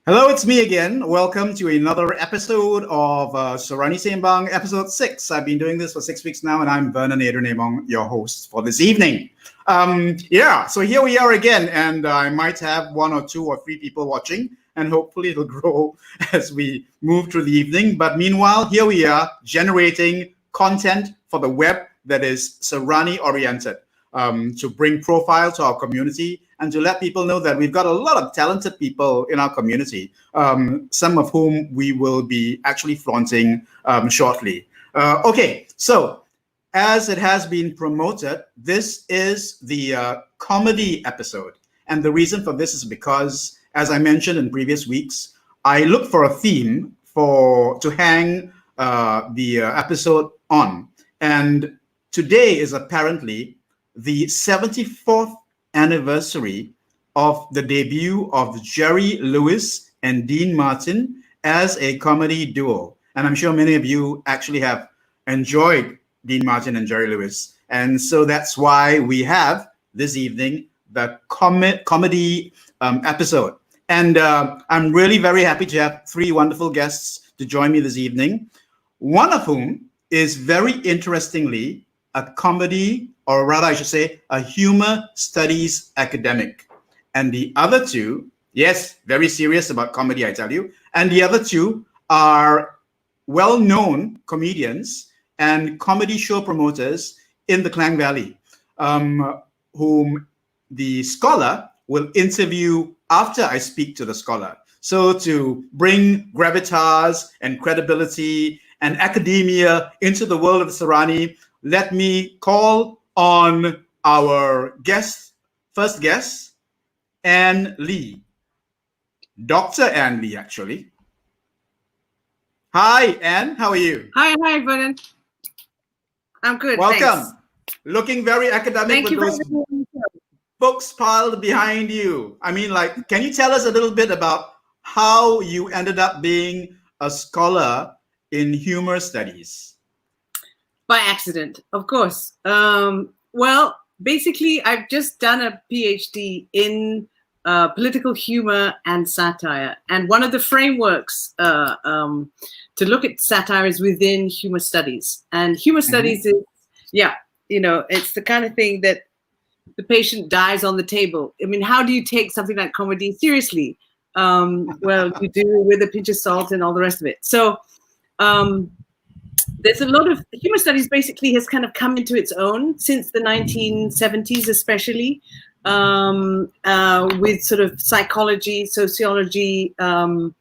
Hello, it's me again. Welcome to another episode of Serani Sembang, episode 6. I've been doing this for 6 weeks now, and I'm Vernon Adrian, your host for this evening. So here we are again, and I might have 1 or 2 or 3 people watching, and hopefully it'll grow as we move through the evening. But meanwhile, here we are generating content for the web that is Serani oriented, to bring profile to our community and to let people know that we've got a lot of talented people in our community, some of whom we will be actually flaunting shortly. So as it has been promoted, this is the comedy episode. And the reason for this is because, as I mentioned in previous weeks, I look for a theme to hang the episode on. And today is apparently the 74th anniversary of the debut of Jerry Lewis and Dean Martin as a comedy duo. And I'm sure many of you actually have enjoyed Dean Martin and Jerry Lewis. And so that's why we have this evening the comedy episode. And I'm really very happy to have 3 wonderful guests to join me this evening, one of whom is very interestingly a comedy, or rather I should say, a humor studies academic. And the other 2, yes, very serious about comedy, I tell you, and the other 2 are well-known comedians and comedy show promoters in the Klang Valley, whom the scholar will interview after I speak to the scholar. So to bring gravitas and credibility and academia into the world of Serani, let me call on our first guest, Anne Lee. Dr. Anne Lee, actually. Hi, Anne. How are you? Hi, Vernon. I'm good. Welcome. Thanks. Looking very academic with those books piled behind you. I mean, can you tell us a little bit about how you ended up being a scholar in humor studies? By accident, of course. Well, basically, I've just done a PhD in political humor and satire. And one of the frameworks to look at satire is within humor studies. And humor studies is, it's the kind of thing that the patient dies on the table. I mean, how do you take something like comedy seriously? Well, you do with a pinch of salt and all the rest of it. So there's a lot of humor studies basically has kind of come into its own since the 1970s, especially with sort of psychology, sociology, and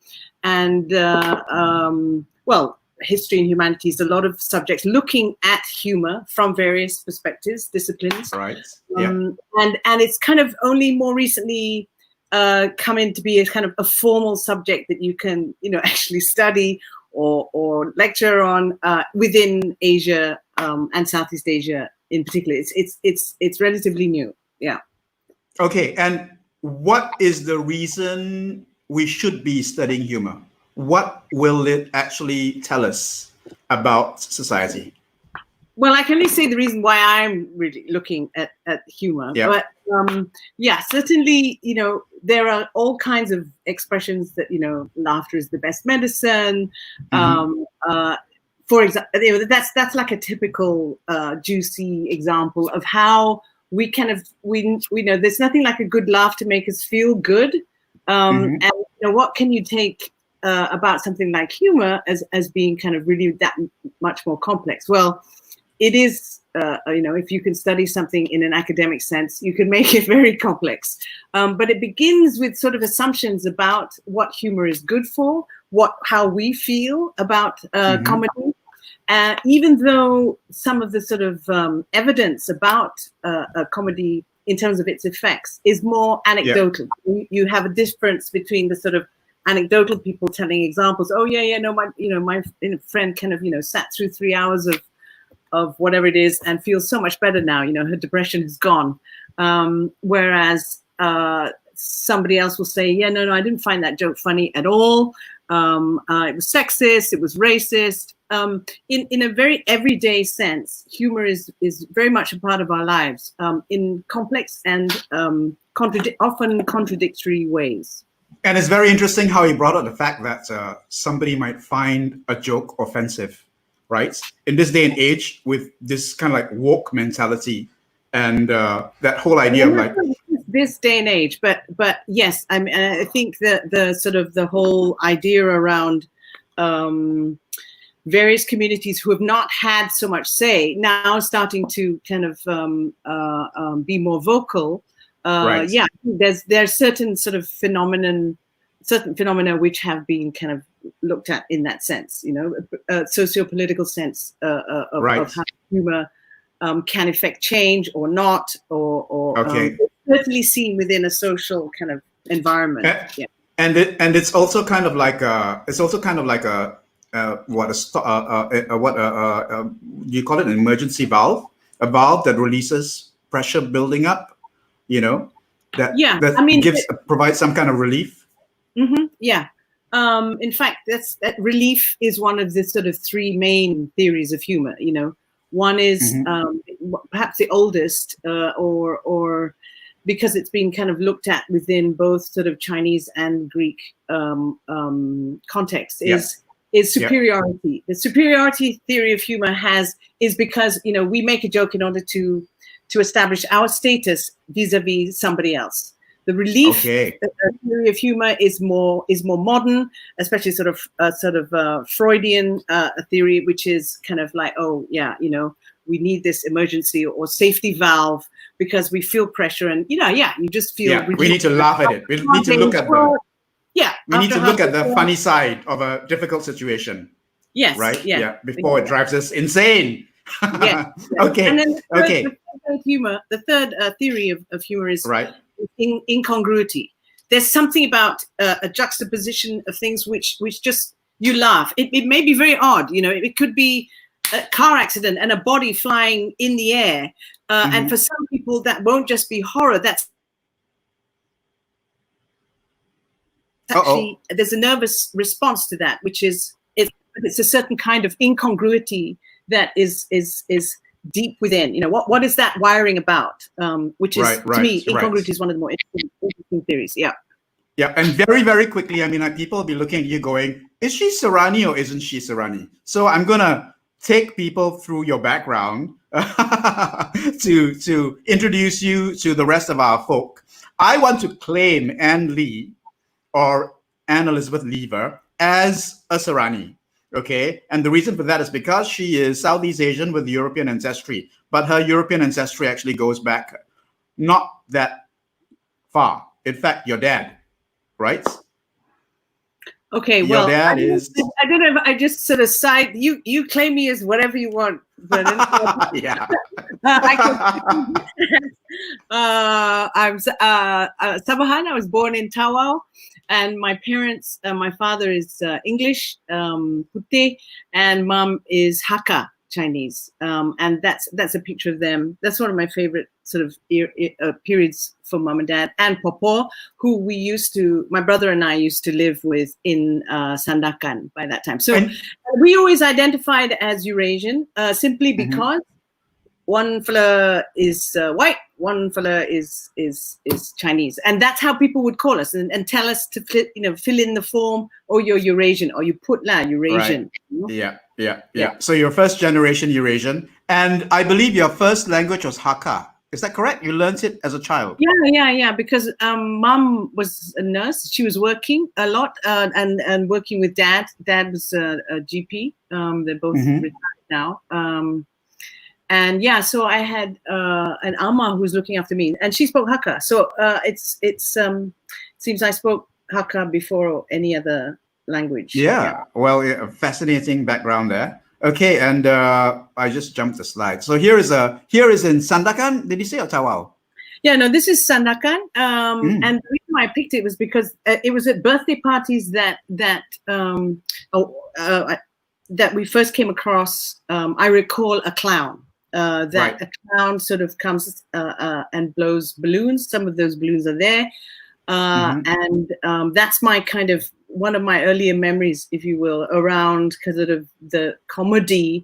history and humanities, a lot of subjects looking at humor from various perspectives, disciplines. Right. Yeah. And it's kind of only more recently come in to be a kind of a formal subject that you can, actually study or lecture on within Asia and Southeast Asia in particular. It's relatively new. Yeah. Okay. And what is the reason we should be studying humor? What will it actually tell us about society? Well, I can only say the reason why I'm really looking at humor. Yeah. But certainly, there are all kinds of expressions that, laughter is the best medicine. For example, that's like a typical juicy example of how we kind of, we know there's nothing like a good laugh to make us feel good. And what can you take about something like humor as being kind of really that much more complex? Well, it is, if you can study something in an academic sense, you can make it very complex. But it begins with sort of assumptions about what humor is good for, how we feel about comedy. Even though some of the sort of evidence about comedy in terms of its effects is more anecdotal. Yeah. You have a difference between the sort of anecdotal people telling examples. Oh my friend kind of, sat through 3 hours of whatever it is and feels so much better now, her depression is gone. Whereas somebody else will say, no, I didn't find that joke funny at all. It was sexist, it was racist. In a very everyday sense, humor is very much a part of our lives in complex and often contradictory ways. And it's very interesting how he brought up the fact that somebody might find a joke offensive, right? In this day and age, with this kind of like woke mentality, and that whole idea of like this day and age, but yes, I mean, I think that the sort of the whole idea around various communities who have not had so much say now starting to kind of be more vocal. Right. Yeah, there's certain sort of phenomena which have been kind of looked at in that sense, socio-political sense of how humor can affect change or not, or certainly seen within a social kind of environment. And it's also kind of like what you call it, an emergency valve, a valve that releases pressure building up, provides some kind of relief. Mm-hmm, yeah. In fact, that relief is one of the sort of three main theories of humor. One is perhaps the oldest, or because it's been kind of looked at within both sort of Chinese and Greek context, is superiority. The superiority theory of humor is because we make a joke in order to establish our status vis-a-vis somebody else. The relief theory of humor is more modern, especially sort of Freudian theory, which is kind of like, we need this emergency or safety valve because we feel pressure, and you just feel. Yeah, we need to laugh at it. We need to look at we need to look at the funny side of a difficult situation. Yes. Right. Yeah. Before it drives us insane. Yeah. Okay. And then the third theory of humor is incongruity. There's something about a juxtaposition of things which just you laugh. It may be very odd, it could be a car accident and a body flying in the air, and for some people that won't just be horror. That's actually there's a nervous response to that, which is it's a certain kind of incongruity that is deep within. What is that wiring about? Which is to me, incongruity is one of the more interesting theories. Yeah. Yeah, and very, very quickly, I mean, like, people will be looking at you going, is she Serani or isn't she Serani? So I'm gonna take people through your background to introduce you to the rest of our folk. I want to claim Anne Lee or Anne Elizabeth Lever as a Serani. Okay, and the reason for that is because she is Southeast Asian with European ancestry, but her European ancestry actually goes back not that far. In fact, your dad, right? Okay, your well, dad I don't know if I just sort of side. You claim me as whatever you want, Vernon. Yeah. I'm Sabahan. I was born in Tawau. And my parents, my father is English, Putih, and mom is Hakka, Chinese. And that's a picture of them. That's one of my favorite sort of periods for mom and dad. And Popo, who my brother and I used to live with in Sandakan by that time. So we always identified as Eurasian simply because one fella is white, one fella is Chinese, and that's how people would call us and tell us to fill in the form. Oh, you're Eurasian, or you put Eurasian. Right. Yeah. So you're first generation Eurasian, and I believe your first language was Hakka. Is that correct? You learned it as a child. Yeah. Because mom was a nurse. She was working a lot and working with dad. Dad was a GP. They're both retired now. And so I had an Amma who was looking after me, and she spoke Hakka. So it seems I spoke Hakka before any other language. Yeah. Well, fascinating background there. Okay, and I just jumped the slide. So here is in Sandakan. Did you say, or Tawau? Yeah, no, this is Sandakan. And the reason why I picked it was because it was at birthday parties that we first came across. I recall a clown. A clown sort of comes and blows balloons. Some of those balloons are there. And that's my kind of one of my earlier memories, if you will, around sort of the comedy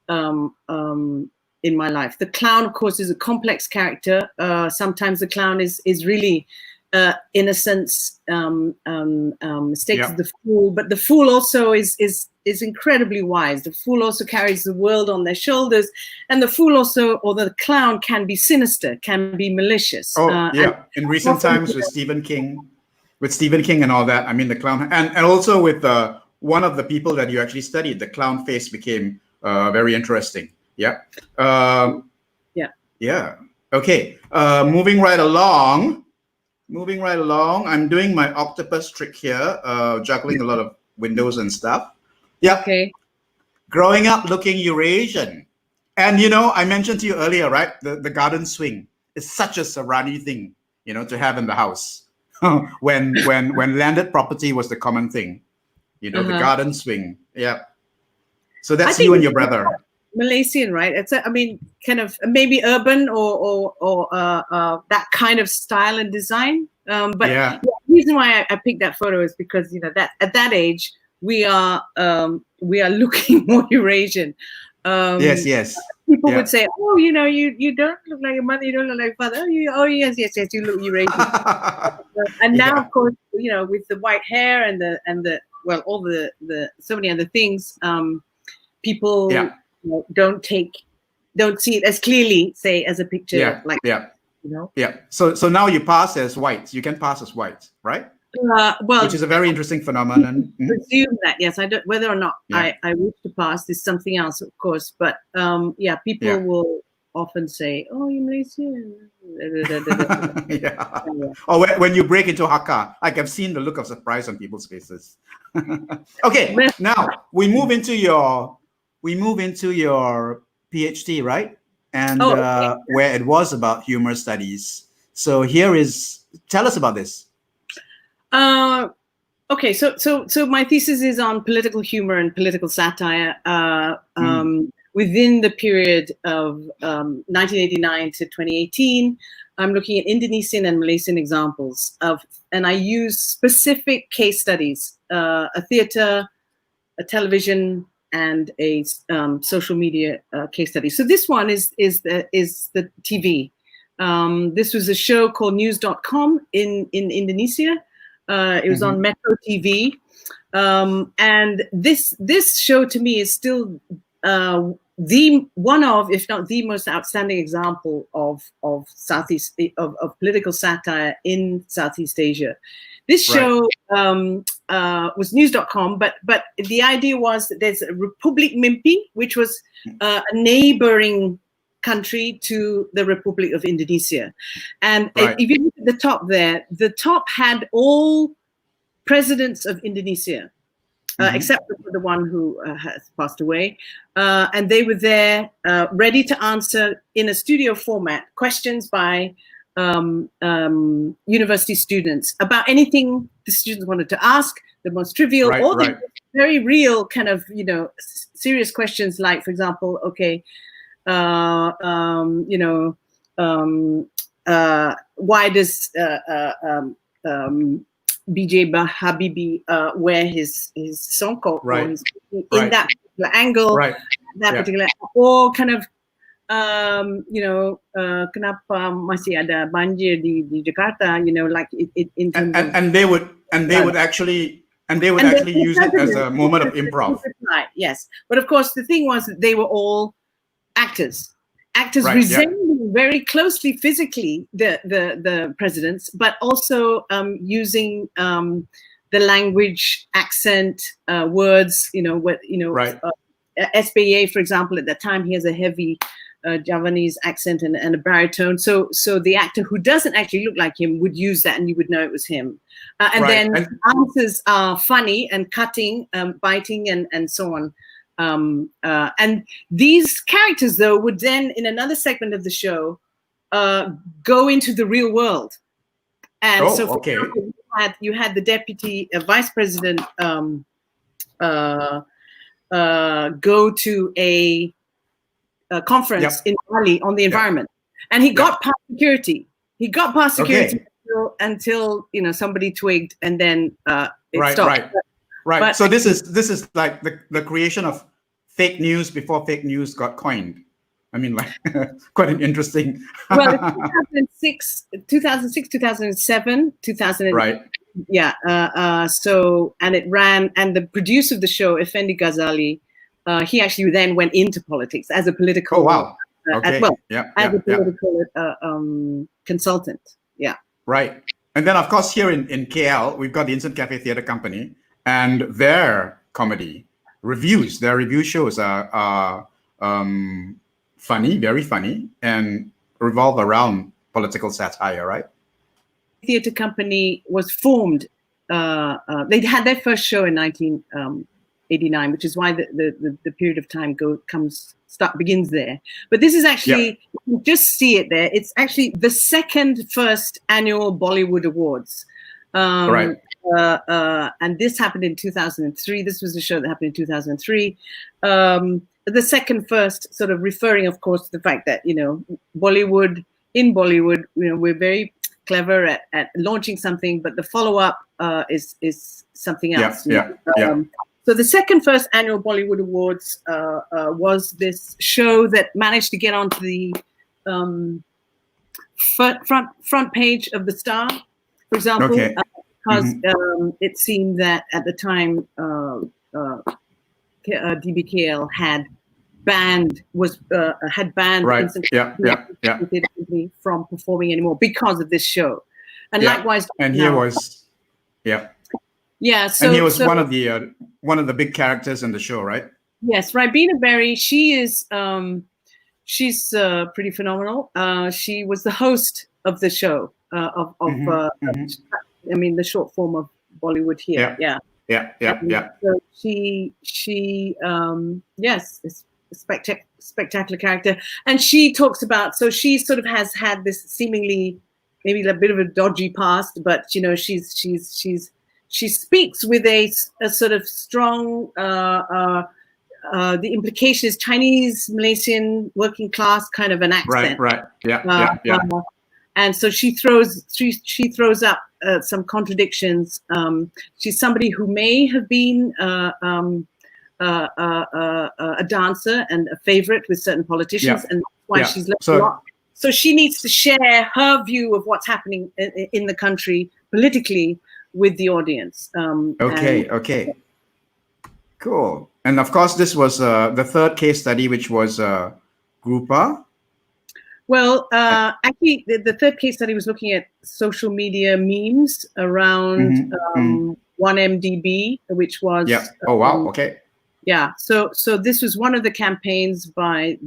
in my life. The clown, of course, is a complex character. Sometimes the clown is really innocence mistakes the fool, but the fool also is incredibly wise. The fool also carries the world on their shoulders, and the fool also, or the clown, can be sinister, can be malicious. In recent times with Stephen King and all that. I mean, the clown, and also with one of the people that you actually studied, the clown face became very interesting. Yeah. Okay. Moving right along. I'm doing my octopus trick here, juggling a lot of windows and stuff. Yeah. Okay. Growing up looking Eurasian. And, I mentioned to you earlier, right? The garden swing is such a Serani thing, to have in the house. when landed property was the common thing, the garden swing. Yeah. So that's you and your brother. Malaysian, right? It's kind of maybe urban or that kind of style and design. But the reason why I picked that photo is because that at that age we are looking more Eurasian. Yes. People would say, "Oh, you don't look like your mother. You don't look like your father. Yes, you look Eurasian." And now, of course, with the white hair and the all the so many other things, people. Don't see it as clearly, say, as a picture. So now you pass as white. You can pass as white, right? Which is a very interesting phenomenon. Presume that, yes. I don't, whether or not I wish to pass is something else, of course. But people will often say, "Oh, you're Malaysian." Or when you break into Hakka, like I've seen the look of surprise on people's faces. Okay, now we move into your PhD, right? And where it was about humor studies. So tell us about this. Okay, so my thesis is on political humor and political satire within the period of 1989 to 2018. I'm looking at Indonesian and Malaysian examples and I use specific case studies, a theater, a television, and a social media case study. So this one is the TV. This was a show called News.com in Indonesia. It was on Metro TV, and this show to me is still one of, if not the most outstanding example of political satire in Southeast Asia. This show was News.com, but the idea was that there's a Republik Mimpi, which was a neighboring country to the Republic of Indonesia. And if you look at the top there, the top had all presidents of Indonesia, except for the one who has passed away. And they were there ready to answer in a studio format questions by university students about anything the students wanted to ask, the most trivial, the very real kind of, serious questions like, for example, okay, why does BJ Habibie wear his songkok in that particular angle, that particular, or kind of kenapa masih ada banjir di Jakarta, like it in terms and they would actually use it as a moment of improv. Yes, but of course the thing was that they were all actors resembling very closely physically the presidents, but also using the language, accent, words, SBA, for example, at that time he has a heavy Javanese accent and a baritone, so the actor who doesn't actually look like him would use that and you would know it was him. Then answers are funny and cutting, biting and so on. And these characters, though, would then, in another segment of the show, go into the real world. And for example, you had the deputy vice president go to a conference in Bali on the environment, and he got past security. He got past security until somebody twigged, and then it stopped. Right. So this is like the creation of fake news before fake news got coined. I mean, like, quite an interesting. Well, it's 2007, 2000. Right. Yeah. So, and it ran, and the producer of the show, Effendi Ghazali, he actually then went into politics as a political. Oh wow. Okay. As a political consultant. Yeah. Right. And then, of course, here in KL, we've got the Instant Cafe Theatre Company, and their comedy reviews, their review shows are funny, very funny, and revolve around political satire, right? Theatre company was formed. They had their first show in 1989, which is why the period of time begins there. But this is actually, you just see it there. It's actually the first annual Bollywood Awards. Right. And this happened in 2003. This was a show that happened in 2003. The first, sort of referring, of course, to the fact that, Bollywood, we're very clever at launching something, but the follow-up is something else. So the first annual Bollywood Awards was this show that managed to get onto the front page of the Star, for example, because it seemed that at the time DBKL had banned right. from performing anymore because of this show, and likewise. And here was, So, and he was one of the big characters in the show, right? Yes, Ribena Berry. She is she's pretty phenomenal. She was the host of the show I mean, the short form of Bollywood here. So she yes, is a spectacular character, and she talks about. So she sort of has had this seemingly maybe a bit of a dodgy past, but she speaks with a sort of strong. The implication is Chinese, Malaysian, working class kind of an accent. Right. And so she throws up some contradictions. She's somebody who may have been a dancer and a favorite with certain politicians, and that's why she's left a lot. So she needs to share her view of what's happening in the country politically with the audience. Okay. Cool. And of course, this was the third case study, which was Grupa. Well, actually, the third case study was looking at social media memes around 1MDB, which was Oh wow. Okay. Yeah. So this was one of the campaigns by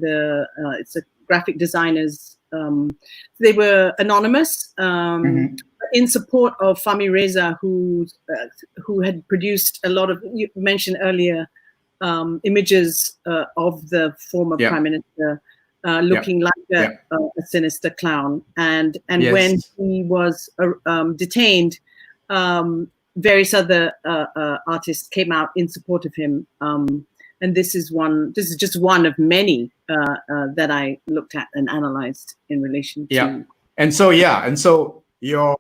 it's a graphic designers. They were anonymous in support of Fahmi Reza, who had produced a lot of, you mentioned earlier, images of the former prime minister looking like a sinister clown. And when he was detained, various other artists came out in support of him. And this is just one of many that I looked at and analyzed in relation to. And so your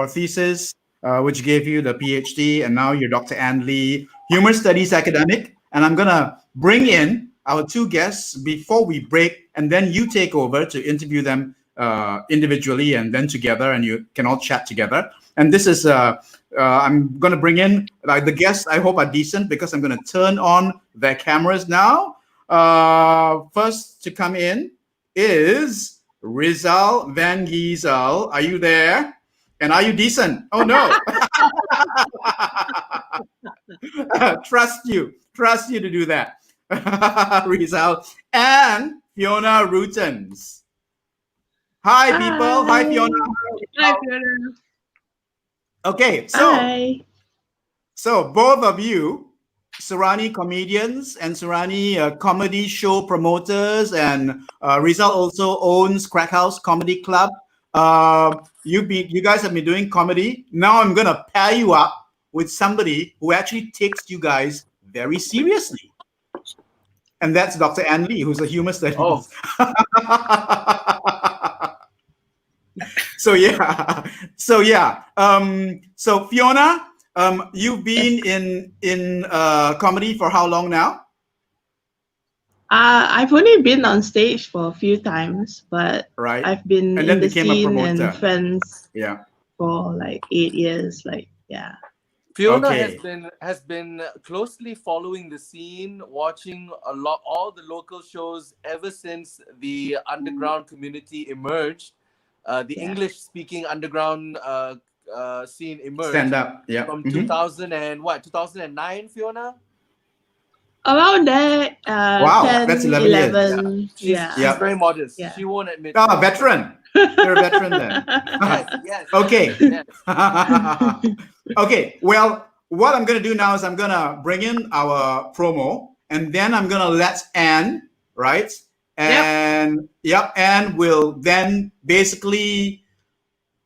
thesis, which gave you the PhD, and now you're Dr. Ann Lee, humor studies academic. And I'm gonna bring in our two guests before we break, and then you take over to interview them individually and then together, and you can all chat together. And this is I'm going to bring in the guests. I hope are decent, because I'm going to turn on their cameras now. First to come in is Rizal Van Giesel. Are you there? And are you decent? Oh no. Trust you to do that. Rizal and Fiona Rutens. Hi people. Hi Fiona. Hi Fiona. Okay, so both of you, Serani comedians and Serani comedy show promoters, and Rizal also owns Crack House Comedy Club. You guys have been doing comedy. Now I'm gonna pair you up with somebody who actually takes you guys very seriously, and that's Dr. Ann Lee, who's a humor studies. Oh. So Fiona, you've been in comedy for how long now? I've only been on stage for a few times, but Right. I've been And in then the became a scene promoter. and friends Yeah. for like 8 years. Like, yeah. Fiona Okay. has been closely following the scene, watching all the local shows ever since the underground community emerged, the Yeah. English-speaking underground scene Stand emerged up. Yeah. from Mhm. 2009, Fiona? Around there, Wow, 10, that's 11 years. 11. She's Yeah. Yep. very modest. Yeah. She won't admit Ah, it. veteran. You're a veteran then. Yes, yes. Okay. Yes. Okay. Well, what I'm going to do now is I'm going to bring in our promo, and then I'm going to let Anne, right? And yep, Anne will then basically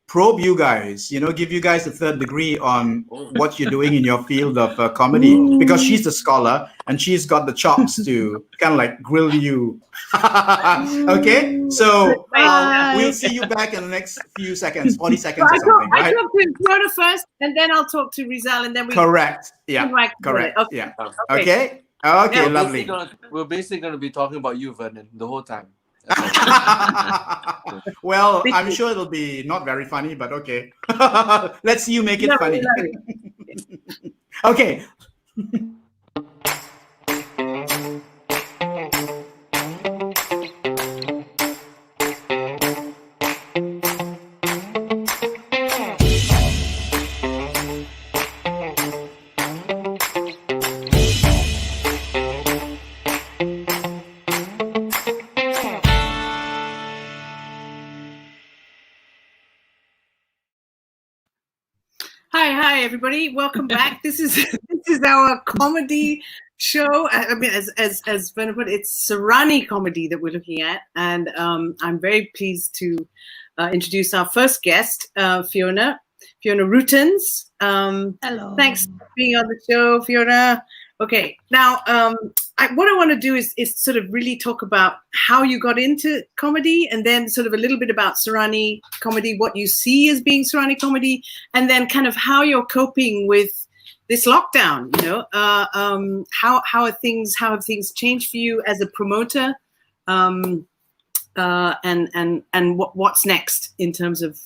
probe you guys, give you guys a third degree on what you're doing in your field of comedy, because she's the scholar and she's got the chops to kind of like grill you. Okay, so we'll Bye. see you back in the next few seconds, 40 So seconds or something, I right? talk to Fiona first, and then I'll talk to Rizal, and then we. Correct. Yeah. Right, Correct. okay. Yeah. Okay. Okay. Yeah. Lovely. We're basically going to be talking about you, Vernon, the whole time. Well, I'm sure it'll be not very funny, but okay. Let's see you make it funny. Okay. Hi, everybody. Welcome back. This is our comedy show. I mean, as Vernon put, it's Serani comedy that we're looking at, and I'm very pleased to introduce our first guest, Fiona Rutens. Hello. Thanks for being on the show, Fiona. Okay, now what I want to do is sort of really talk about how you got into comedy, and then sort of a little bit about Serani comedy, what you see as being Serani comedy, and then kind of how you're coping with this lockdown. How have things changed for you as a promoter, and what's next in terms of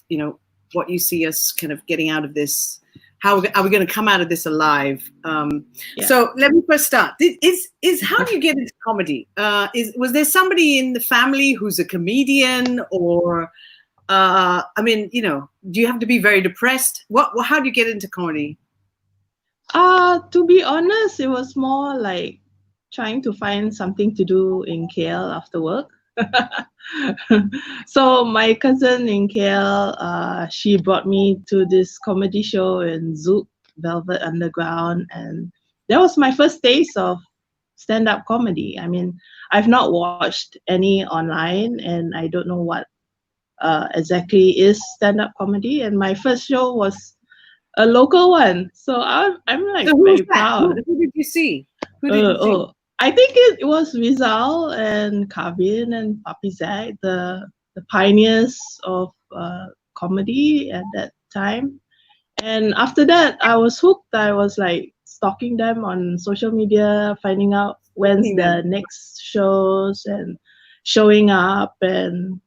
what you see us kind of getting out of this. How are we going to come out of this alive? So let me first start. Is how do you get into comedy? Was there somebody in the family who's a comedian, or do you have to be very depressed? How do you get into comedy? To be honest, it was more like trying to find something to do in KL after work. So my cousin in KL, she brought me to this comedy show in Zouk, Velvet Underground, and that was my first taste of stand-up comedy. I mean, I've not watched any online, and I don't know what exactly is stand-up comedy. And my first show was a local one, so I'm like very proud. Who did you see? I think it was Rizal and Kavin and Papi Zach, the pioneers of comedy at that time. And after that, I was hooked. I was like stalking them on social media, finding out when's the next shows and showing up and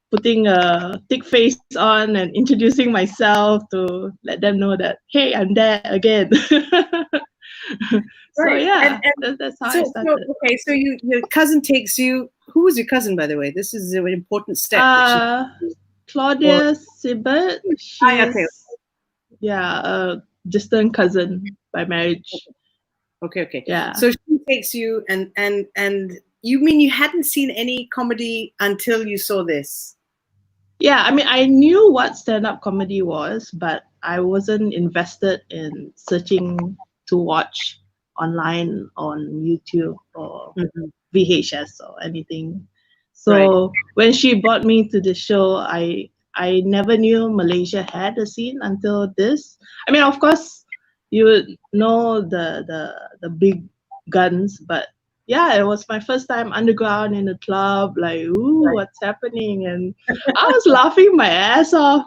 putting a thick face on and introducing myself to let them know that, hey, I'm there again. So yeah, that's how I started. So your cousin takes you. Who was your cousin, by the way? This is an important step. Claudia Sibbert. She's a distant cousin by marriage. Okay. Yeah. So she takes you, and you mean you hadn't seen any comedy until you saw this? Yeah, I mean, I knew what stand-up comedy was, but I wasn't invested in searching to watch online on YouTube or VHS or anything. So when she brought me to the show, I never knew Malaysia had a scene until this. I mean, of course, you would know the big guns, but yeah, it was my first time underground in a club, like, ooh, what's happening? And I was laughing my ass off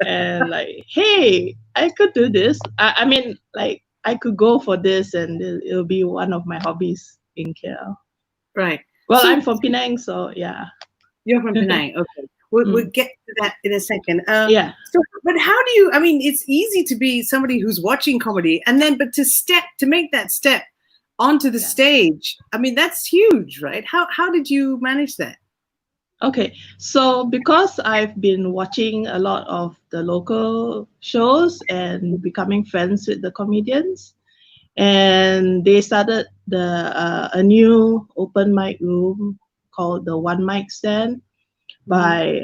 and like, hey, I could do this. I mean, like, I could go for this and it'll be one of my hobbies in KL. Right. Well, So- I'm from Penang, so yeah. You're from Penang. Okay. We'll get to that in a second. Yeah. So, but how do you, I mean, it's easy to be somebody who's watching comedy and then, but to make that step onto the stage, I mean, that's huge, right? How did you manage that? Okay, so because I've been watching a lot of the local shows and becoming friends with the comedians, and they started a new open mic room called the One Mic Stand by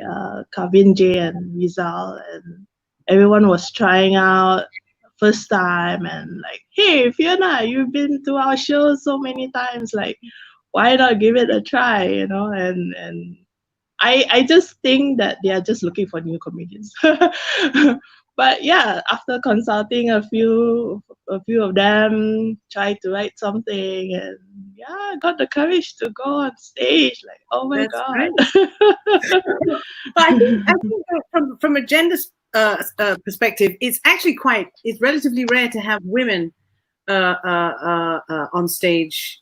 Kavin J and Rizal, and everyone was trying out first time and like, hey Fiona, you've been to our show so many times, like why not give it a try, you know? And I just think that they are just looking for new comedians. But yeah, after consulting a few of them, tried to write something, and yeah, got the courage to go on stage. Like, oh my That's god! But I think from a gender perspective, it's relatively rare to have women on stage,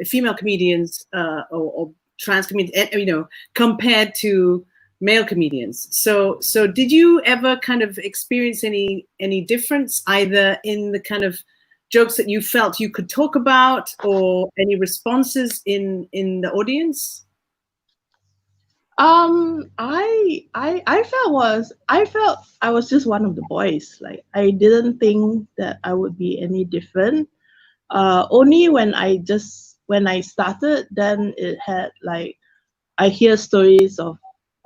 female comedians or trans comedians, you know, compared to male comedians. So did you ever kind of experience any difference either in the kind of jokes that you felt you could talk about or any responses in the audience? I felt I was just one of the boys. Like I didn't think that I would be any different. Only when I started, then it had like I hear stories of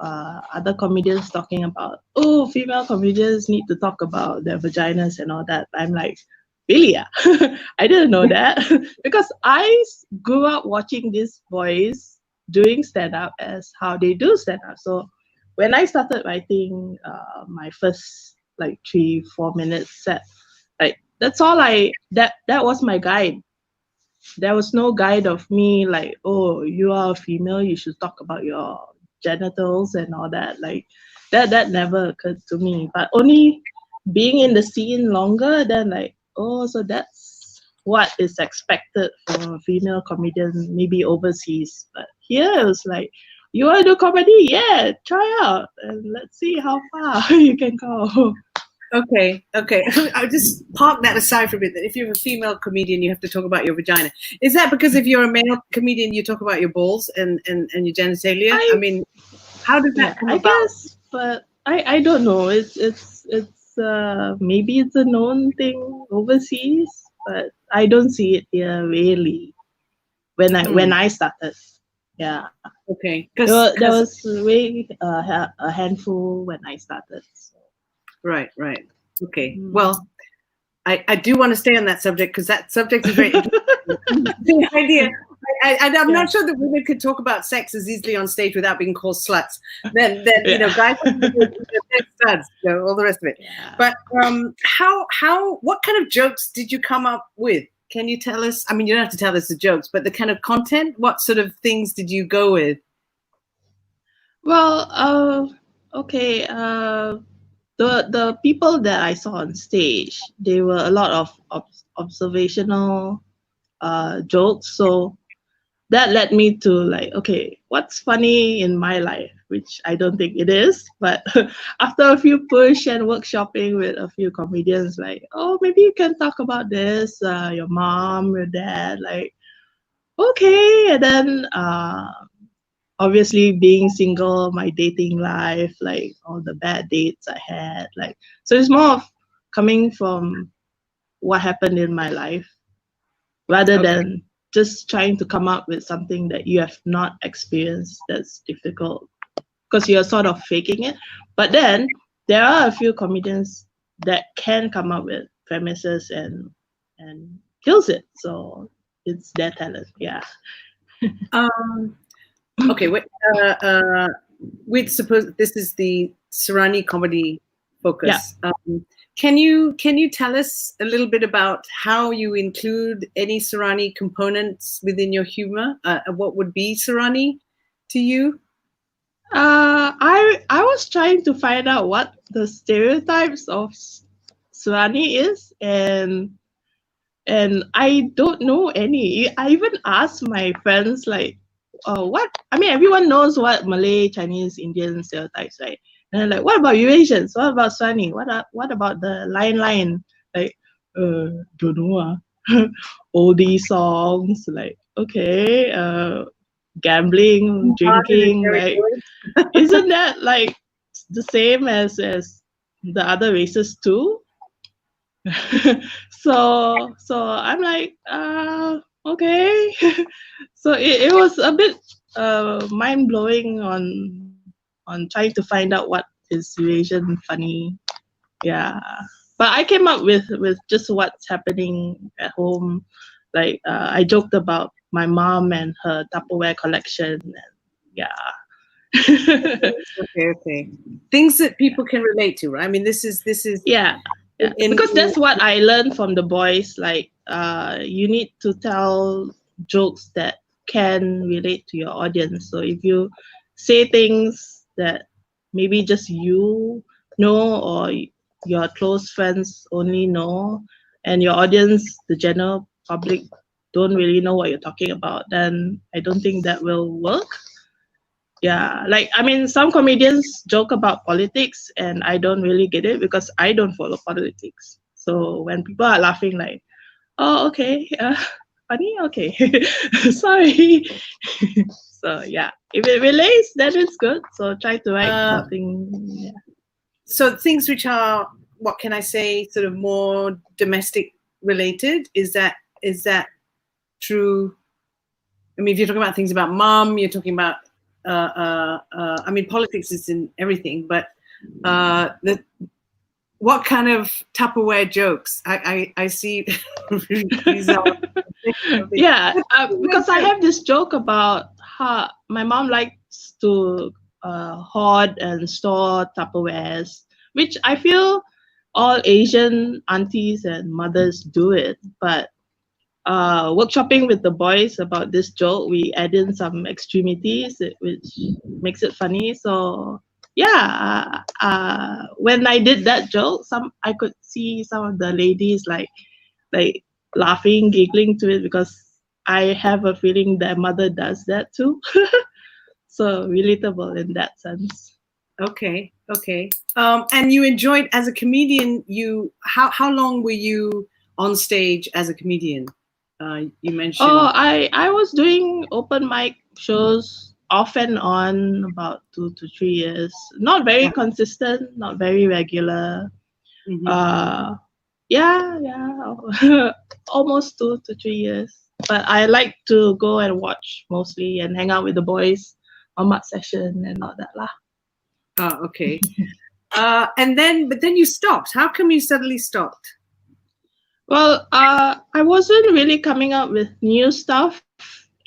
other comedians talking about, oh, female comedians need to talk about their vaginas and all that. I'm like, really? Yeah? I didn't know that because I grew up watching these boys doing stand up as how they do stand up. So when I started writing my first like 3-4 minutes set, like that's all that was my guide. There was no guide of me like, oh, you are a female, you should talk about your genitals and all that. Like that never occurred to me. But only being in the scene longer, then like, oh, so that's what is expected from a female comedian, maybe overseas. But here it was like, you want to do comedy? Yeah, try out and let's see how far you can go. Okay. I'll just park that aside for a bit. If you're a female comedian, you have to talk about your vagina. Is that because if you're a male comedian, you talk about your balls and your genitalia? I mean, how did that come about? Guess, but I don't know. It's maybe it's a known thing overseas, but I don't see it here really. When I started, yeah. Okay. There was way a handful when I started. So. Right. Okay. Well, I do want to stay on that subject because that subject is very interesting. The idea. I'm not sure that women could talk about sex as easily on stage without being called sluts. Then you know, guys, studs, you know, all the rest of it. Yeah. But what kind of jokes did you come up with? Can you tell us? I mean, you don't have to tell us the jokes, but the kind of content. What sort of things did you go with? Well, okay. The people that I saw on stage, they were a lot of observational jokes. So that led me to like, okay, what's funny in my life, which I don't think it is. But after a few push and workshopping with a few comedians, like, oh, maybe you can talk about this, your mom, your dad, like, okay. And then obviously being single, my dating life, like all the bad dates I had, like, so it's more of coming from what happened in my life rather than just trying to come up with something that you have not experienced that's difficult because you're sort of faking it. But then there are a few comedians that can come up with premises and kills it. So it's their talent. Yeah. Okay, we'd suppose this is the Serani comedy focus. Yeah. Can you tell us a little bit about how you include any Serani components within your humor? What would be Serani to you? I was trying to find out what the stereotypes of Serani is, and I don't know any. I even asked my friends like, what? I mean, everyone knows what Malay, Chinese, Indian stereotypes, right? And I'm like, what about Eurasians? What about Sunny? What about the line? Like, don't know. Oldie songs, like, okay, gambling, drinking, like, isn't that like the same as the other races too? so I'm like, okay. So it was a bit mind blowing on trying to find out what is Eurasian funny. Yeah, but I came up with just what's happening at home. Like I joked about my mom and her Tupperware collection, and yeah. Okay. Things that people can relate to, right? I mean, this is Yeah. Because that's what I learned from the boys. Like, you need to tell jokes that can relate to your audience. So if you say things that maybe just you know, or your close friends only know, and your audience, the general public, don't really know what you're talking about, then I don't think that will work. Yeah, like, I mean, some comedians joke about politics, and I don't really get it because I don't follow politics. So when people are laughing, like, oh, okay, funny, okay, sorry. So yeah, if it relates, then it's good. So try to write something. Yeah. So things which are, what can I say, sort of more domestic related, is that true? I mean, if you're talking about things about mom, you're talking about I mean, politics is in everything, but what kind of Tupperware jokes? I see. Yeah, because I have this joke about how my mom likes to hoard and store Tupperwares, which I feel all Asian aunties and mothers do it, but workshopping with the boys about this joke, we add in some extremities, which makes it funny. So yeah, when I did that joke, I could see some of the ladies like laughing, giggling to it, because I have a feeling their mother does that too. So relatable in that sense. Okay. And you enjoyed, as a comedian, how long were you on stage as a comedian? You mentioned. Oh, I was doing open mic shows off and on about 2 to 3 years. Not very consistent, not very regular. Mm-hmm. Yeah, almost 2 to 3 years. But I like to go and watch mostly and hang out with the boys on mat session and all that lah. Oh, okay. But then you stopped. How come you suddenly stopped? Well, I wasn't really coming up with new stuff,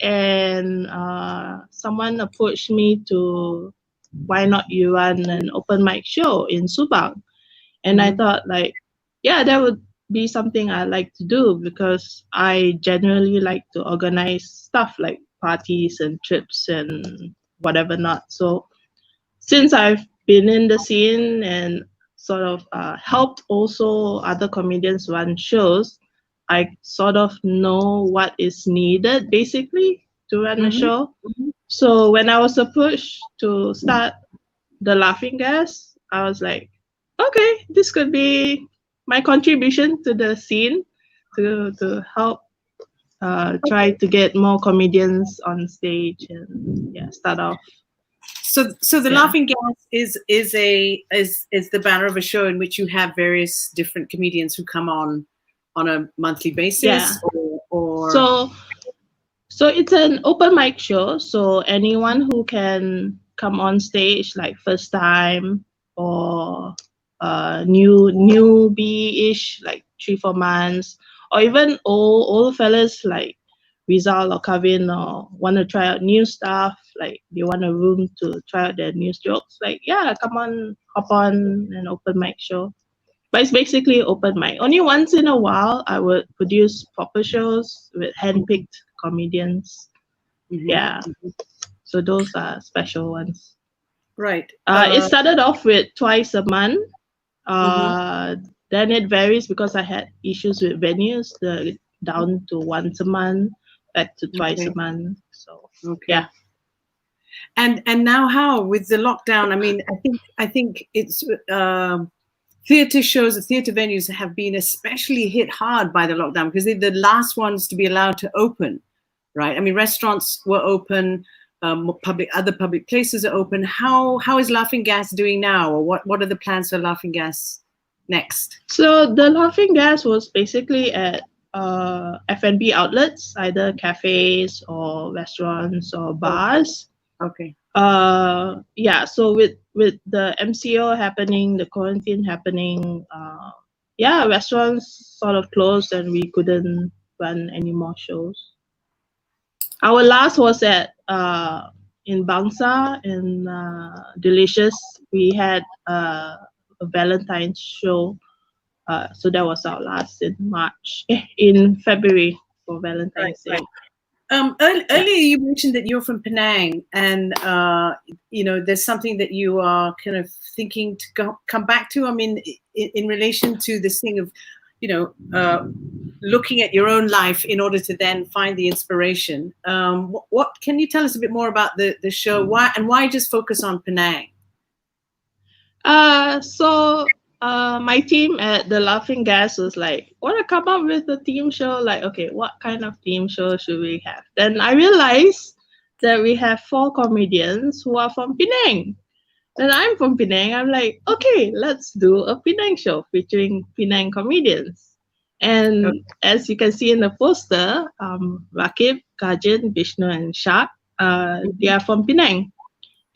and someone approached me to, why not you run an open mic show in Subang? And I thought, like, yeah, that would be something I like to do, because I generally like to organize stuff like parties and trips and whatever not. So since I've been in the scene and sort of helped also other comedians run shows, I sort of know what is needed basically to run a show. So when I was approached to start the Laughing Gas, I was like, okay, this could be my contribution to the scene to help try to get more comedians on stage and start off. So the Laughing Gas is the banner of a show in which you have various different comedians who come on a monthly basis. Yeah. Or so it's an open mic show. So anyone who can come on stage, like first time or newbie-ish, like 3-4 months, or even old fellas like Rizal or Kavin, or want to try out new stuff, like they want a room to try out their new jokes, like, yeah, come on, hop on an open mic show. But it's basically open mic. Only once in a while I would produce proper shows with handpicked comedians. Yeah. So those are special ones. Right. It started off with twice a month. Then it varies because I had issues with venues, down to once a month, back to twice a month. So yeah. And now how with the lockdown? I mean, I think it's theatre shows, the theatre venues have been especially hit hard by the lockdown because they're the last ones to be allowed to open, right? I mean, restaurants were open, other public places are open. How is Laughing Gas doing now, or what are the plans for Laughing Gas next? So the Laughing Gas was basically at F&B outlets, either cafes or restaurants or bars. Okay. Yeah, so with the MCO happening, the quarantine happening, yeah, restaurants sort of closed and we couldn't run any more shows. Our last was at in Bangsa in Delicious. We had a Valentine's show. So that was our last in February for Valentine's Day. Right. Earlier you mentioned that you're from Penang, and you know, there's something that you are kind of thinking to come back to. I mean, in relation to this thing of, you know, looking at your own life in order to then find the inspiration. What can you tell us a bit more about the show? Why just focus on Penang? So my team at the Laughing Gas was like, want to come up with a theme show? Like, okay, what kind of theme show should we have? Then I realized that we have 4 comedians who are from Penang. And I'm from Penang. I'm like, okay, let's do a Penang show featuring Penang comedians. And as you can see in the poster, Rakib, Kajin, Vishnu, and Shak, they are from Penang.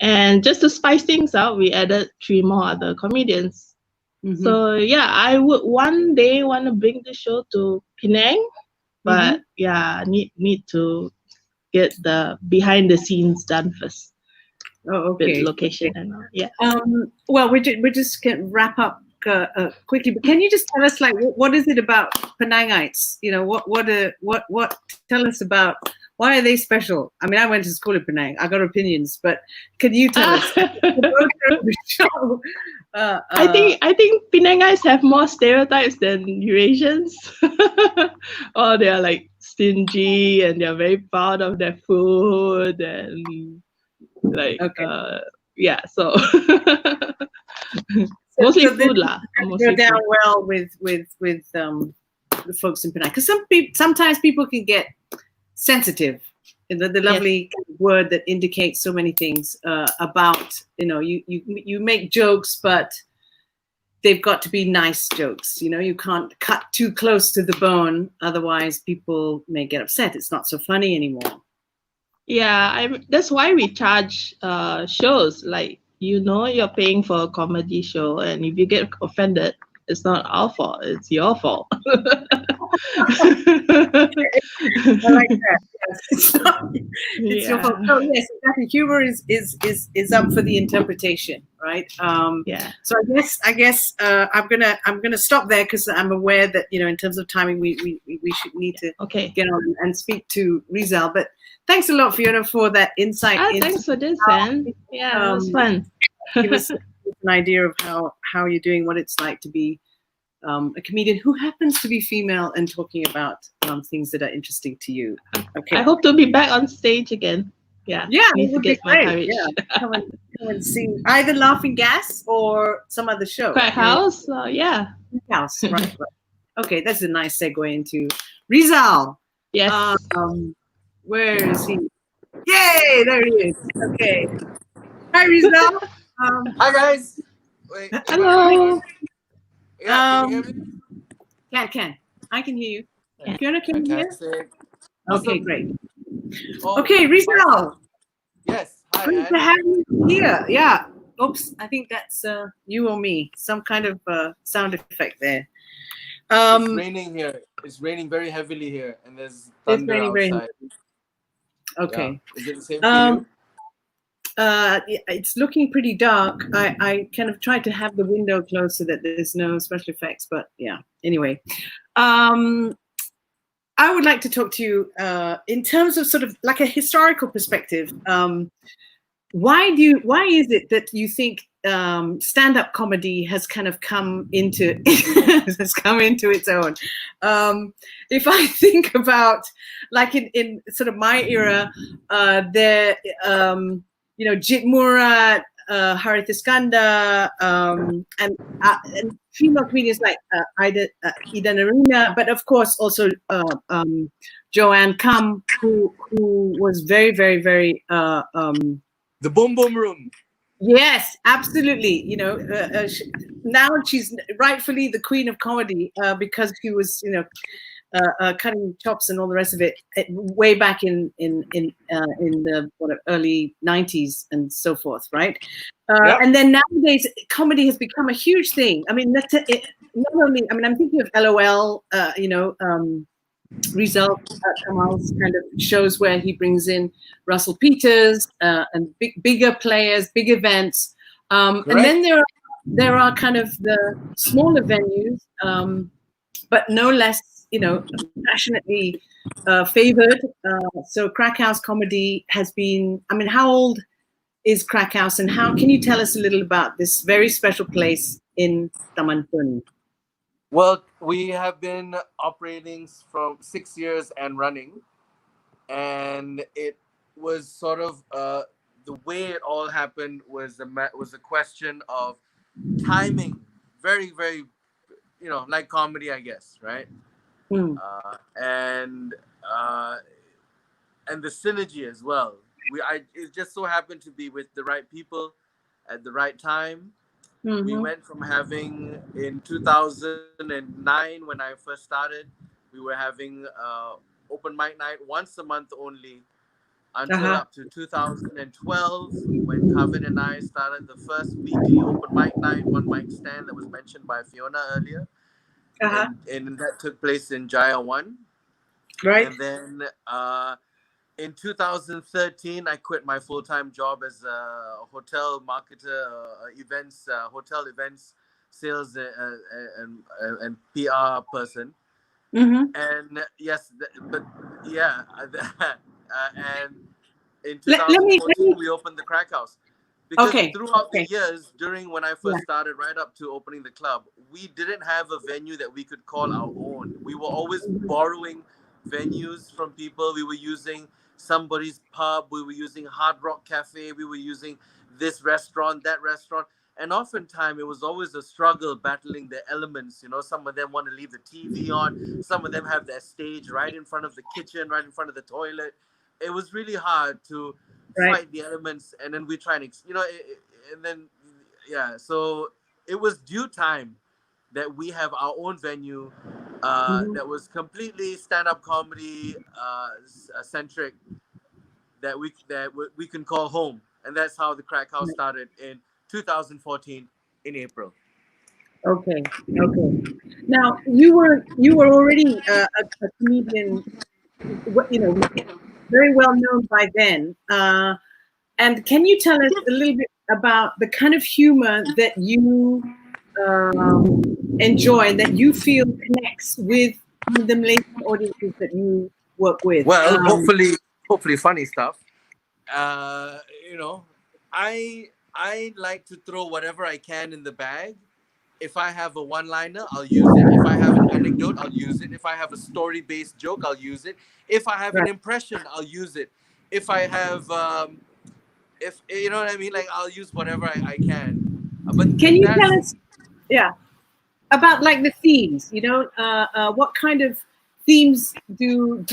And just to spice things up, we added 3 more other comedians. Mm-hmm. So yeah, I would one day want to bring the show to Penang, but yeah, need to get the behind the scenes done first. Oh, okay. With location and all. Yeah. Well, we're just gonna wrap up quickly, but can you just tell us, like, what is it about Penangites? You know, what tell us about, why are they special? I mean, I went to school in Penang. I got opinions, but can you tell us? I think Penangites have more stereotypes than Eurasians. Or they are like stingy and they're very proud of their food and like yeah. So mostly food lah. Go down well with the folks in Penang, because sometimes people can get sensitive. The lovely word that indicates so many things about, you know, you make jokes, but they've got to be nice jokes. You know, you can't cut too close to the bone, otherwise people may get upset. It's not so funny anymore. Yeah, that's why we charge shows. Like, you know, you're paying for a comedy show, and if you get offended, it's not our fault, it's your fault. I like that. Yes. It's your fault. Oh, yes, exactly. Humor is up for the interpretation, right? Yeah. So I guess I'm gonna stop there, because I'm aware that, you know, in terms of timing, we should need to get on and speak to Rizal. But thanks a lot, Fiona, for that insight. Thanks for this, man. Yeah, it was fun. Give us an idea of how you're doing, what it's like to be a comedian who happens to be female and talking about things that are interesting to you. Okay. I hope to be back on stage again. Yeah. Yeah, need to get my courage. Yeah. Come and sing either Laughing Gas or some other show. Crack House. Yeah. House. Right. Okay, that's a nice segue into Rizal. Yes. Where is he? Yay! There he is. Okay. Hi, Rizal. Hi, guys. Wait, hello. Yeah, can you hear me? Can. I can hear you. Yeah. Fiona, can you hear? Fantastic. Okay, great. Oh, Okay, Rizal. Yes. Hi. Great to have you here. Yeah. Oops, I think that's you or me. Some kind of sound effect there. It's raining here. It's raining very heavily here, and there's thunder outside. Okay. Yeah. Is it the same for you? It's looking pretty dark. I kind of tried to have the window closed so that there's no special effects, but yeah. Anyway, I would like to talk to you in terms of sort of like a historical perspective. Why is it that you think stand-up comedy has kind of come into its own? If I think about, like, in sort of my era, Jitmura, Harith Iskandar, and female comedians like Ida Narina, but of course also Joanne Kam, who was very, very, very The Boom Boom Room. Yes, absolutely. Now she's rightfully the queen of comedy because she was, cutting chops and all the rest of it way back in the early 90s and so forth, right? Yep. And then nowadays, comedy has become a huge thing. I mean, not only. I mean, I'm thinking of LOL. Rizal Kamal's kind of shows where he brings in Russell Peters and bigger players, big events, and then there are kind of the smaller venues, but no less, passionately favored. So Crack House Comedy has been. I mean, how old is Crack House, and how can you tell us a little about this very special place in Taman Tun? Well, we have been operating from 6 years and running, and it was sort of the way it all happened was a question of timing, very, very, like comedy, I guess, right? And the synergy as well. It just so happened to be with the right people at the right time. We went from having, in 2009 when I first started, we were having open mic night once a month only, until up to 2012 when Kavin and I started the first weekly open mic night, one mic stand that was mentioned by Fiona earlier. And that took place in Jaya 1. Right. And then in 2013, I quit my full-time job as a hotel marketer, hotel events, sales and PR person. And yes, but yeah, and in 2014 we opened the Crack House. Because throughout the years, during when I first started, right up to opening the club, we didn't have a venue that we could call our own. We were always borrowing venues from people. We were using somebody's pub. We were using Hard Rock Cafe. We were using this restaurant, that restaurant. And oftentimes, it was always a struggle battling the elements. Some of them want to leave the TV on. Some of them have their stage right in front of the kitchen, right in front of the toilet. It was really hard to fight the elements, and then we try and and then so it was due time that we have our own venue that was completely stand-up comedy centric, that we can call home, and that's how the Crack House started in 2014 in April. Okay. Now you were already a comedian, very well known by then. And can you tell us a little bit about the kind of humor that you enjoy, that you feel connects with the Malaysian audiences that you work with? Well, hopefully funny stuff. I like to throw whatever I can in the bag. If I have a one-liner, I'll use it. If I have an anecdote, I'll use it. If I have a story-based joke, I'll use it. If I have an impression, I'll use it. If I have, if you know what I mean, like I'll use whatever I can. But can you tell us, about like the themes? What kind of themes do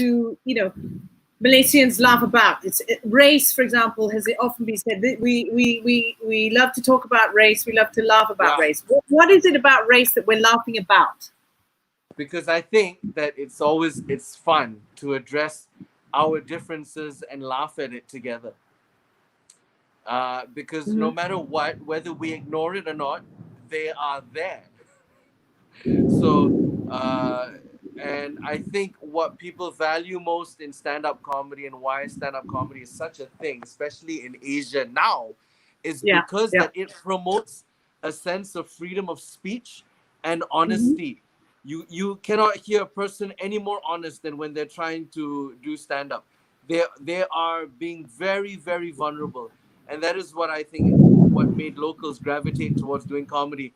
Malaysians laugh about? Race, for example, has it often been said that we love to talk about race. We love to laugh about race. What is it about race that we're laughing about? Because I think that it's fun to address our differences and laugh at it together. Because no matter what, whether we ignore it or not, they are there. So, and I think what people value most in stand-up comedy, and why stand-up comedy is such a thing, especially in Asia now, is because that it promotes a sense of freedom of speech and honesty. You cannot hear a person any more honest than when they're trying to do stand-up. They are being very, very vulnerable. And that is what I think what made locals gravitate towards doing comedy.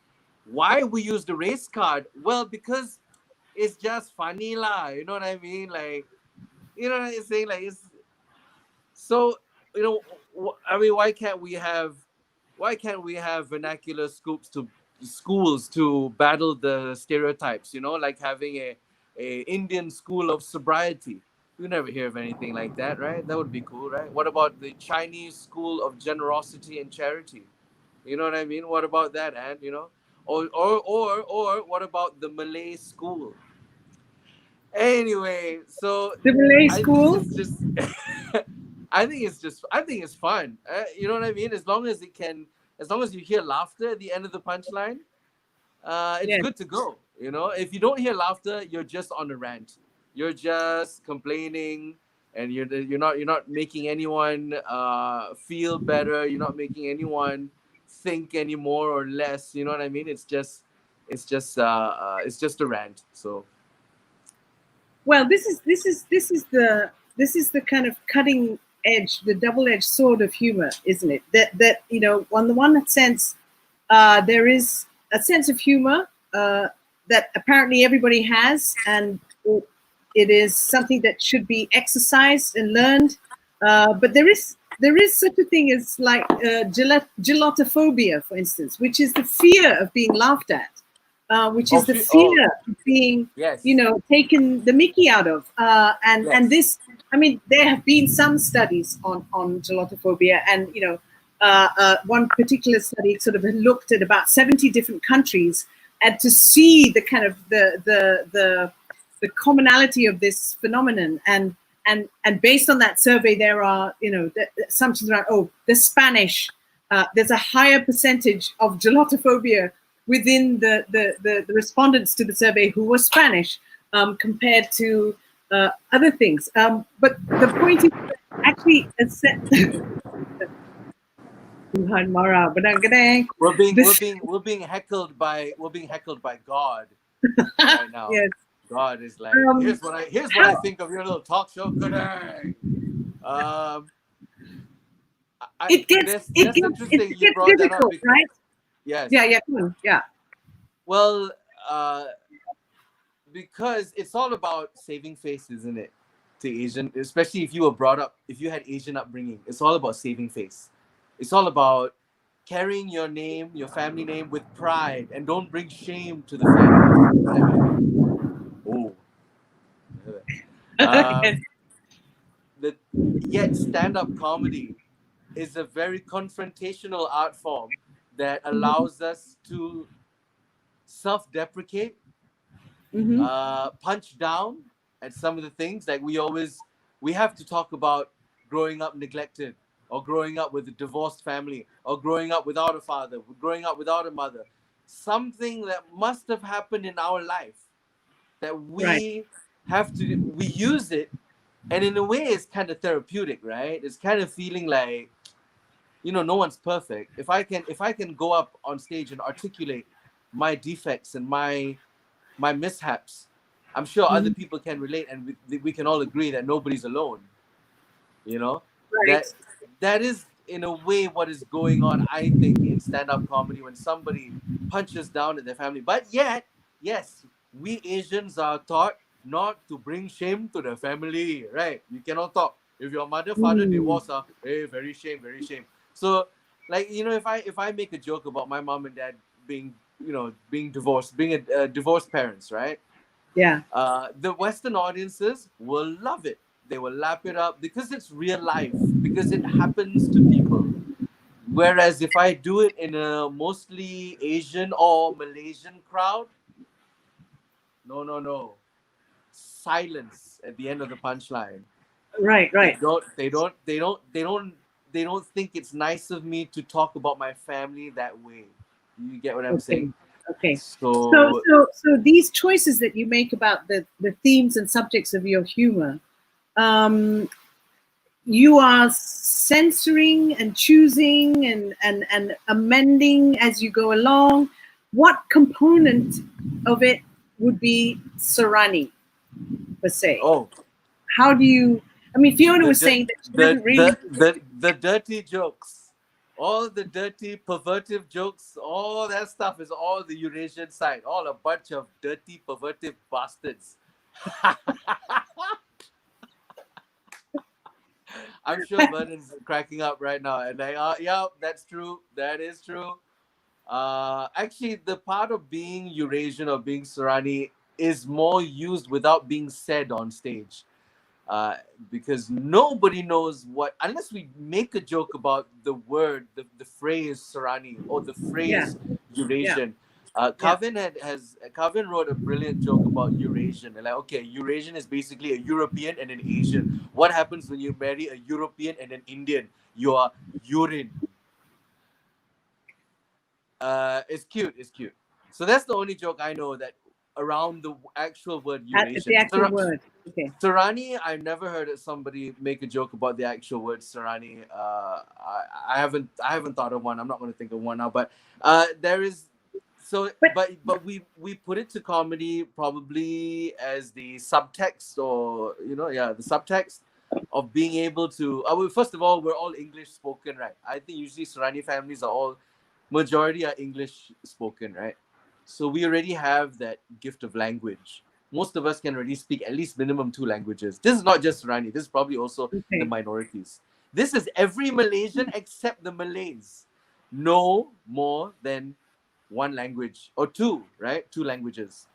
Why we use the race card? Well, because it's just funny lah. You know what I mean? Like, you know what I'm saying? Like, it's so, I mean, why can't we have vernacular schools to battle the stereotypes? You know, like having a Indian school of sobriety. You never hear of anything like that, right? That would be cool, right? What about the Chinese school of generosity and charity? You know what I mean? What about that, and you know, or what about the Malay school? Anyway, so The Malay I think school. it's just, I think it's fun. You know what I mean? As long as you hear laughter at the end of the punchline, it's Yes. good to go. You know, if you don't hear laughter, you're just on a rant. You're just complaining, and you're not making anyone feel better. You're not making anyone think any more or less. You know what I mean? It's just a rant. So Well, this is the kind of cutting edge, the double-edged sword of humor, isn't it? That on the one sense, there is a sense of humor that apparently everybody has, and it is something that should be exercised and learned. But there is such a thing as like gelatophobia, for instance, which is the fear of being laughed at, which is the fear of being, yes, taken the Mickey out of. And yes. this, I mean, there have been some studies on gelatophobia, and one particular study sort of looked at about 70 different countries, and to see the kind of the commonality of this phenomenon. And based on that survey, there are the assumptions around, the Spanish, there's a higher percentage of gelatophobia within the respondents to the survey who were Spanish, compared to other things. But the point is actually We're being heckled by God right now. Yes. God is like, here's what I think of your little talk show. Good day. It gets interesting you brought that up difficult, because, right? yes. Yeah, come on. Yeah. Well, because it's all about saving face, isn't it? To Asian, especially if you had Asian upbringing, it's all about saving face. It's all about carrying your name, your family name with pride, and don't bring shame to the family. Yet stand-up comedy is a very confrontational art form that allows us to self-deprecate, punch down at some of the things. Like we have to talk about growing up neglected, or growing up with a divorced family, or growing up without a father, growing up without a mother. Something that must have happened in our life that we we use it, and in a way it's kind of therapeutic, right? It's kind of feeling like, no one's perfect. If I can go up on stage and articulate my defects and my mishaps, I'm sure other people can relate, and we can all agree that nobody's alone. Right. That is in a way what is going on, I think, in stand-up comedy when somebody punches down at their family. But yet, yes, we Asians are taught not to bring shame to the family, right? You cannot talk. If your mother, father divorce, hey, very shame, very shame. So, like, if I make a joke about my mom and dad being divorced, being divorced parents, right? Yeah. The Western audiences will love it. They will lap it up because it's real life, because it happens to people. Whereas if I do it in a mostly Asian or Malaysian crowd, no, silence at the end of the punchline. Right. They don't think it's nice of me to talk about my family that way. You get what I'm saying? Okay. So These choices that you make about the themes and subjects of your humor, you are censoring and choosing and amending as you go along. What component of it would be Serani, per se? How do you? I mean, Fiona was saying that she doesn't really. The dirty jokes, all the dirty, pervertive jokes, all that stuff is all the Eurasian side, all a bunch of dirty, pervertive I'm sure Vernon's cracking up right now, and like, yeah, that's true. That is true. Actually, the part of being Eurasian or being Serani is more used without being said on stage. Because nobody knows what, unless we make a joke about the word, the phrase Serani or the phrase Eurasian. Kavin wrote a brilliant joke about Eurasian. And like, okay, Eurasian is basically a European and an Asian. What happens when you marry a European and an Indian? You are urine. It's cute. It's cute. So that's the only joke I know that around the actual word Eurasian. The actual word. Okay. Serani, I've never heard somebody make a joke about the actual word Serani. I haven't thought of one. I'm not going to think of one now. But there is. So, but we put it to comedy probably as the subtext, or the subtext of being able to. First of all, we're all English spoken, right? I think usually Serani families are all. Majority are English spoken, right? So we already have that gift of language. Most of us can already speak at least minimum 2 languages. This is not just Serani. This is probably also the minorities. This is every Malaysian except the Malays. No more than 1 language or 2, right? 2 languages.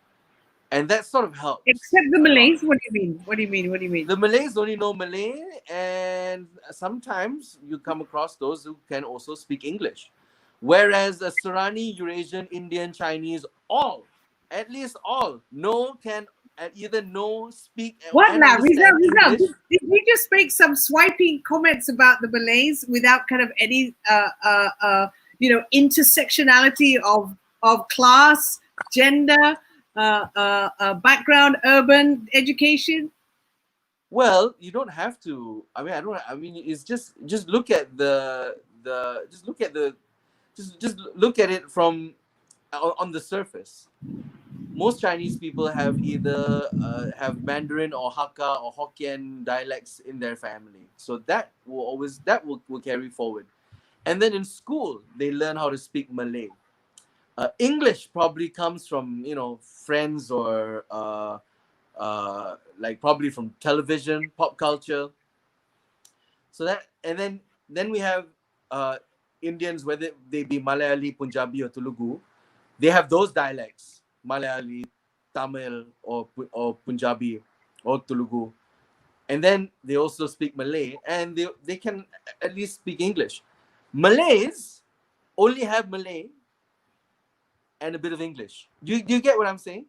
And that sort of helps. Except the Malays? What do you mean? The Malays only know Malay, and sometimes you come across those who can also speak English. Whereas a Serani, Eurasian, Indian, Chinese, at least all, can either know, speak, what now? Rizal, did you just make some swiping comments about the Malays without kind of any, intersectionality of class, gender, background, urban, education? Well, you don't have to. It's just look at just look at it from on the surface. Most Chinese people have either have Mandarin or Hakka or Hokkien dialects in their family, so that will carry forward. And then in school, they learn how to speak Malay. English probably comes from friends or like probably from television, pop culture. So that, and then we have Indians, whether they be Malayali, Punjabi, or Telugu, they have those dialects, Malayali, Tamil, or Punjabi, or Telugu. And then they also speak Malay, and they can at least speak English. Malays only have Malay and a bit of English. Do you get what I'm saying?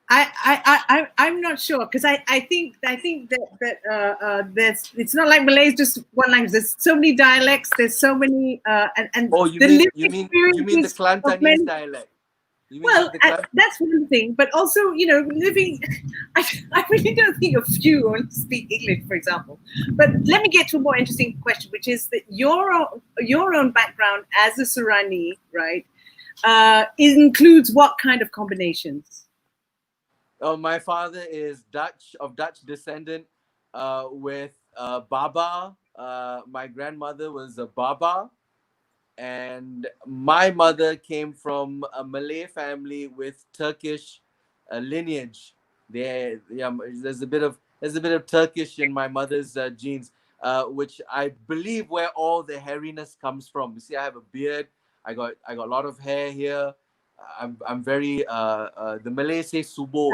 I'm not sure, because I think that there's, it's not like Malay is just one language. There's so many dialects. There's so many and you mean the Kelantanese dialect? That's one thing, but also living. I really don't think a few only speak English, for example. But let me get to a more interesting question, which is that your own background as a Serani, right, includes what kind of combinations? Oh, my father is of Dutch descendant, with Baba. My grandmother was a Baba, and my mother came from a Malay family with Turkish lineage. There's a bit of Turkish in my mother's genes, which I believe where all the hairiness comes from. You see, I have a beard. I got a lot of hair here. I'm very the Malays say subo,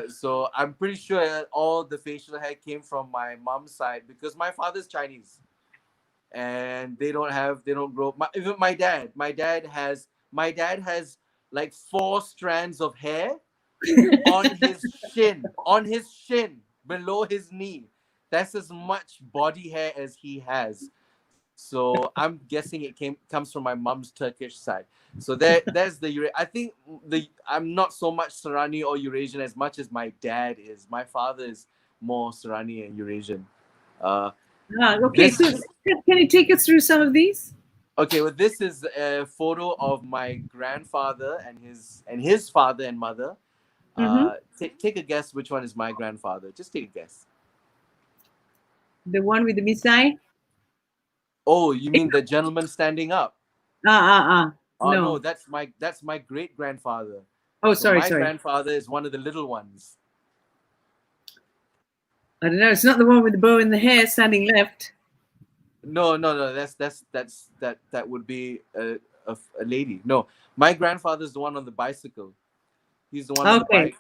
so I'm pretty sure all the facial hair came from my mom's side, because my father's Chinese, and they don't grow. Even my dad has like 4 strands of hair on his shin below his knee. That's as much body hair as he has. So I'm guessing it comes from my mom's Turkish side. So there's the I think I'm not so much Serani or Eurasian as much as my dad is. My father is more Serani and Eurasian. Okay, so can you take us through some of these? Okay, well, this is a photo of my grandfather and his father and mother. Take a guess which one is my grandfather. Just take a guess. The one with the misai? Oh, you mean the gentleman standing up? Oh, no, that's my great grandfather. Oh, sorry. My grandfather is one of the little ones. I don't know. It's not the one with the bow in the hair standing left. No. That would be a lady. No, my grandfather's the one on the bicycle. He's the one on the Okay. bike.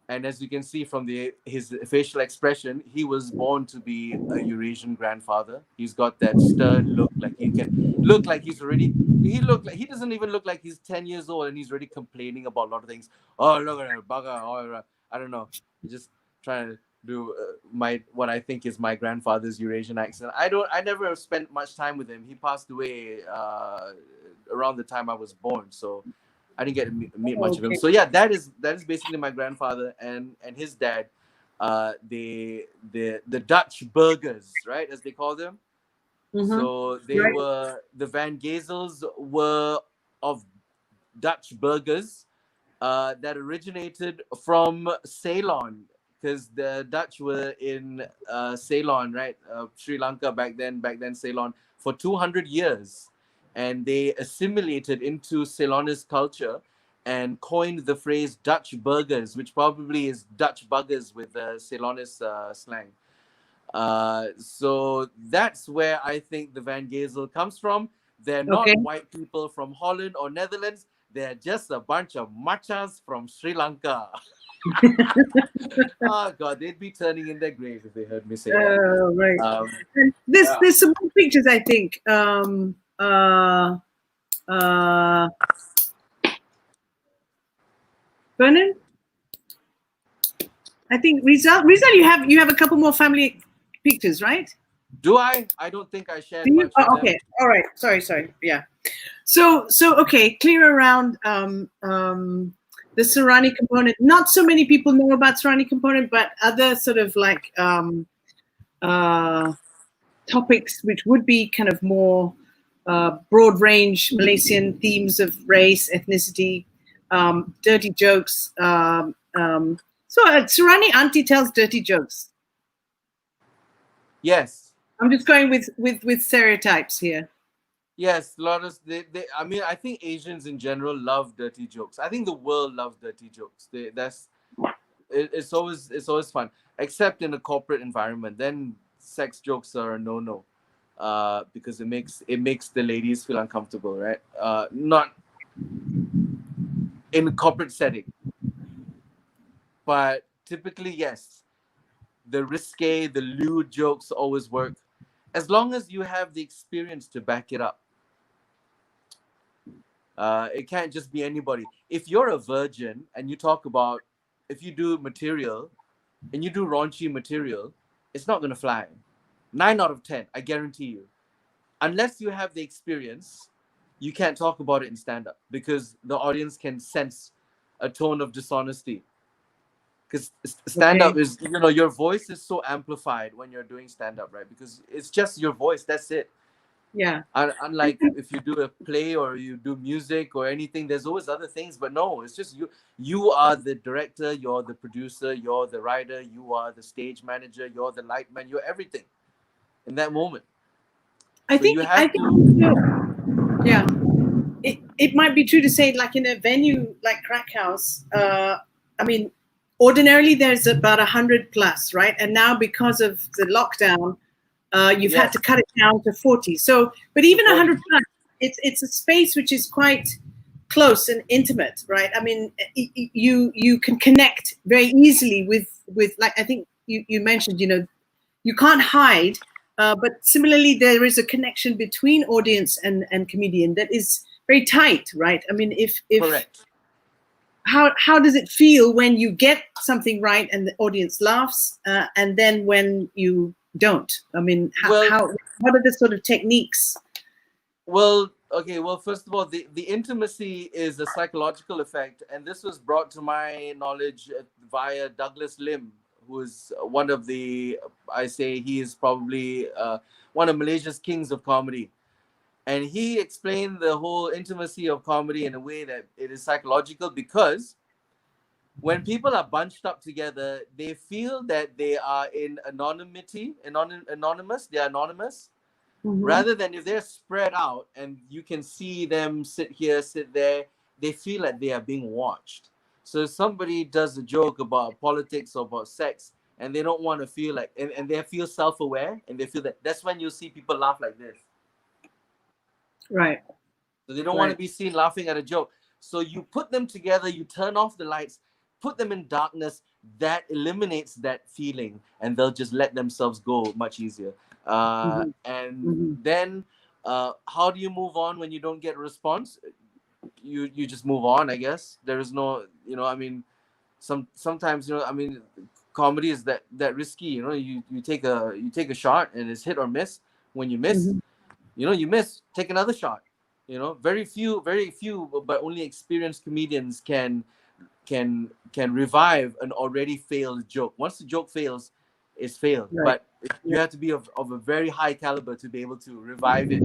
And as you can see from his facial expression, he was born to be a Eurasian grandfather. He's got that stern look, like he can look like he's already. He doesn't even look like he's 10 years old, and he's already complaining about a lot of things. Oh, look at that bugger! Oh, I don't know. Just trying to do what I think is my grandfather's Eurasian accent. I never spent much time with him. He passed away around the time I was born, so I didn't get to meet much of him. So yeah, that is basically my grandfather and his dad. The Dutch burgers, right, as they call them. Mm-hmm. So they were, the Van Gezels were of Dutch burgers that originated from Ceylon, because the Dutch were in Ceylon, right? Sri Lanka back then Ceylon, for 200 years. And they assimilated into Ceylonese culture and coined the phrase Dutch burgers, which probably is Dutch buggers with Ceylonese slang. So that's where I think the Van Gezel comes from. They're not white people from Holland or Netherlands. They're just a bunch of machas from Sri Lanka. Oh God, they'd be turning in their grave if they heard me say that. Right. There's some more pictures, I think. Vernon, I think Rizal, you have a couple more family pictures, right? Do I? I don't think I shared much. Okay. All right. Sorry. Yeah. So okay, clear around the Serani component. Not so many people know about Serani component, but other sort of like topics which would be kind of more broad range Malaysian themes of race, ethnicity, dirty jokes. So Serani auntie tells dirty jokes. Yes. I'm just going with stereotypes here. Yes, a lot of I mean, I think Asians in general love dirty jokes. I think the world loves dirty jokes. It's always fun, except in a corporate environment. Then sex jokes are a no-no, because it makes the ladies feel uncomfortable, right? Not in a corporate setting, but typically yes, the risque, the lewd jokes always work, as long as you have the experience to back it up. It can't just be anybody. If you're a virgin and you talk about, if you do material and you do raunchy material, it's not going to fly. 9 out of 10, I guarantee you. Unless you have the experience, you can't talk about it in stand-up, because the audience can sense a tone of dishonesty. Because stand-up is, your voice is so amplified when you're doing stand-up, right? Because it's just your voice, that's it. Yeah. Unlike if you do a play or you do music or anything, there's always other things, but no, it's just you. You are the director, you're the producer, you're the writer, you are the stage manager, you're the light man, you're everything in that moment. I think yeah, it might be true to say, like in a venue like Crack House, I mean, ordinarily there's about 100 plus, right? And now because of the lockdown, you've had to cut it down to 40. So, but even 100 plus, it's a space which is quite close and intimate, right? I mean, you can connect very easily with like, I think you mentioned, you can't hide, but similarly there is a connection between audience and comedian that is very tight, right? I mean, if correct. How does it feel when you get something right and the audience laughs, and then when you don't? I mean, what are the sort of techniques? Well, okay. Well, first of all, the intimacy is a psychological effect, and this was brought to my knowledge via Douglas Lim, who is one of he is probably one of Malaysia's kings of comedy. And he explained the whole intimacy of comedy in a way that it is psychological, because when people are bunched up together, they feel that they are in anonymity, anonymous. They are anonymous, rather than if they're spread out and you can see them sit here, sit there. They feel like they are being watched. So if somebody does a joke about politics or about sex, and they don't want to feel like, and they feel self-aware, and they feel that's when you see people laugh like this. Right. So they don't want to be seen laughing at a joke. So you put them together, you turn off the lights, put them in darkness. That eliminates that feeling, and they'll just let themselves go much easier. And then how do you move on when you don't get a response? You just move on, I guess. There is no, I mean, sometimes, I mean, comedy is that risky. You take a shot and it's hit or miss. When you miss, you miss, take another shot. Very few, but only experienced comedians can revive an already failed joke. Once the joke fails, it's failed. Right. But you have to be of a very high caliber to be able to revive it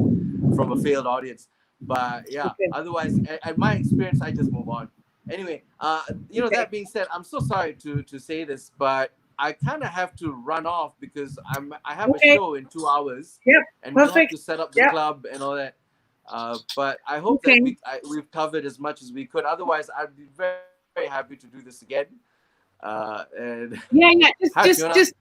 from a failed audience. But yeah, otherwise, at my experience, I just move on. Anyway, that being said, I'm so sorry to say this, but I kind of have to run off because I have a show in 2 hours, and we have to set up the club and all that. But I hope that we've covered as much as we could. Otherwise, I'd be very, very happy to do this again. And just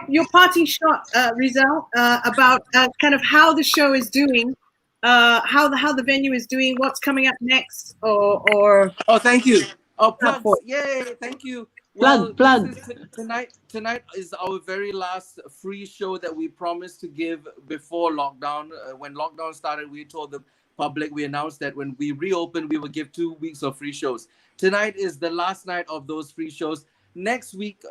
your parting shot, Rizal, about kind of how the show is doing, how the venue is doing, what's coming up next, or oh, thank you. Oh, plugs! Yay! Thank you. Well, plug. Tonight is our very last free show that we promised to give before lockdown. When lockdown started, we told the public, we announced that when we reopen, we will give 2 weeks of free shows. Tonight is the last night of those free shows. Next week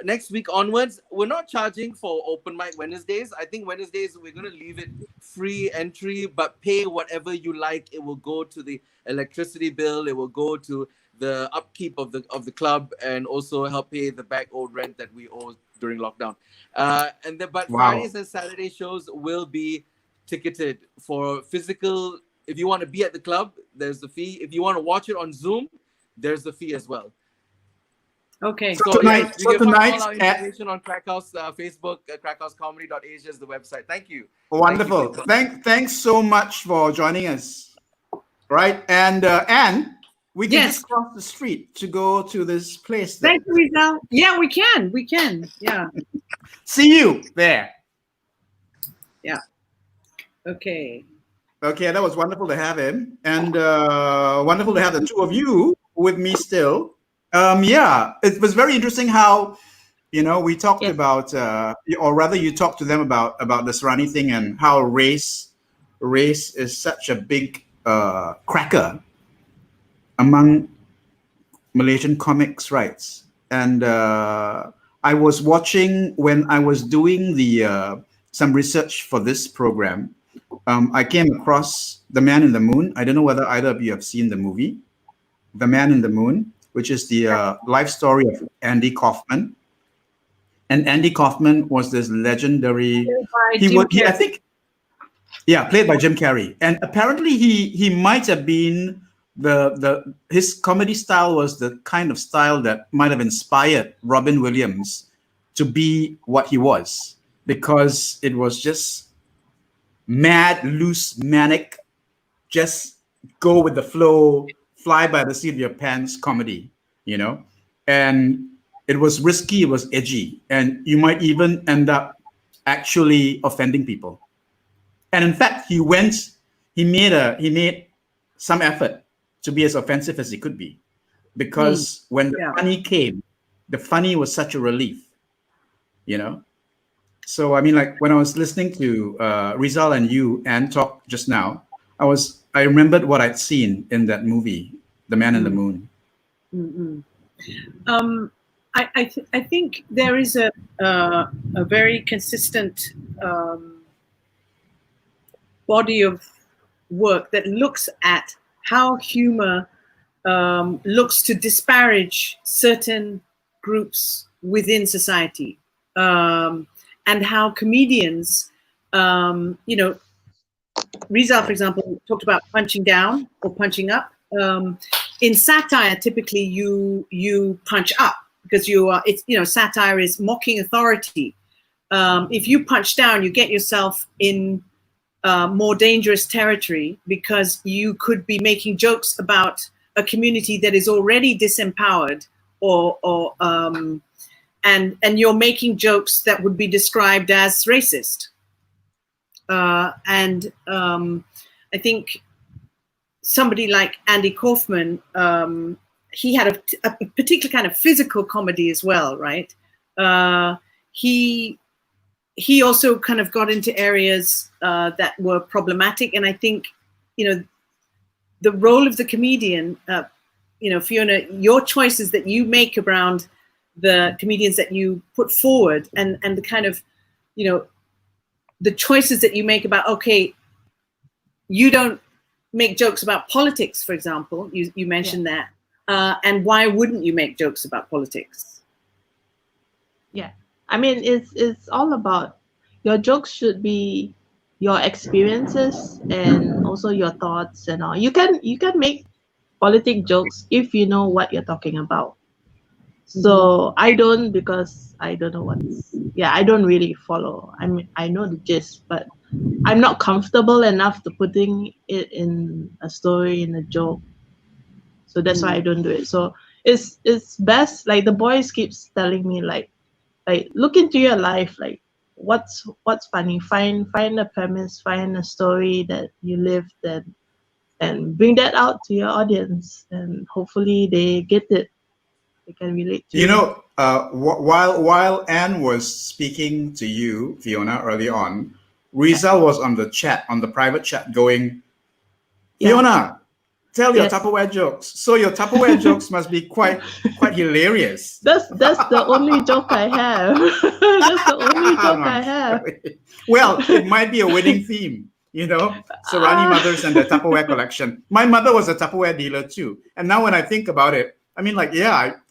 onwards, we're not charging for open mic Wednesdays. I think Wednesdays we're going to leave it free entry, but pay whatever you like. It will go to the electricity bill. It will go to the upkeep of the club, and also help pay the back owed rent that we owe during lockdown. But Fridays and Saturday shows will be ticketed for physical. If you want to be at the club, there's the fee. If you want to watch it on Zoom, there's the fee as well. Okay. So tonight, you can find all our information on Crackhouse Facebook. Crackhousecomedy.asia is the website. Thank you. Wonderful. Thanks so much for joining us. Right, and we can just cross the street to go to this place. Thank you, Rizal. Yeah, we can. Yeah. See you there. Yeah. Okay. Okay, that was wonderful to have him, and wonderful to have the two of you with me still. It was very interesting how, we talked about, or rather you talked to them about the Serani thing, and how race is such a big cracker among Malaysian comics, right? And I was watching when I was doing some research for this program. I came across The Man in the Moon. I don't know whether either of you have seen the movie, The Man in the Moon, which is the life story of Andy Kaufman. And Andy Kaufman was this legendary. Played by Jim Carrey. And apparently he might have been his comedy style was the kind of style that might have inspired Robin Williams to be what he was, because it was just mad, loose, manic, just go with the flow, fly by the seat of your pants comedy, and it was risky, it was edgy, and you might even end up actually offending people. And in fact, he made some effort to be as offensive as he could be, because when the funny came, the funny was such a relief, So I mean, like when I was listening to Rizal and you and talk just now, I remembered what I'd seen in that movie, The Man in the Moon. I think there is a very consistent body of work that looks at how humor looks to disparage certain groups within society, and how comedians, Rizal, for example, talked about punching down or punching up. In satire, typically you punch up because satire is mocking authority. If you punch down, you get yourself in more dangerous territory, because you could be making jokes about a community that is already disempowered or and you're making jokes that would be described as racist. I think somebody like Andy Kaufman, he had a particular kind of physical comedy as well, right? He also kind of got into areas that were problematic, and I think, the role of the comedian, Fiona, your choices that you make around the comedians that you put forward, and the kind of, the choices that you make about, okay, you don't make jokes about politics, for example, you mentioned that, and why wouldn't you make jokes about politics? Yeah, I mean, it's all about, your jokes should be your experiences and also your thoughts and all. You can make politic jokes if you know what you're talking about. So I don't, because I don't know I don't really follow. I mean, I know the gist, but I'm not comfortable enough to putting it in a story, in a joke. So that's why I don't do it. So it's best, like the boys keeps telling me, like look into your life, like what's funny, find a premise, find a story that you lived, and bring that out to your audience, and hopefully they get it. They can relate to it. While Anne was speaking to you, Fiona, early on, Rizal was on the chat, on the private chat, going, Fiona, tell your Tupperware jokes. So your Tupperware jokes must be quite hilarious. That's the only joke I have. That's the only joke I have. Well, it might be a winning theme. Serani mothers and the Tupperware collection. My mother was a Tupperware dealer too. And now when I think about it, I mean,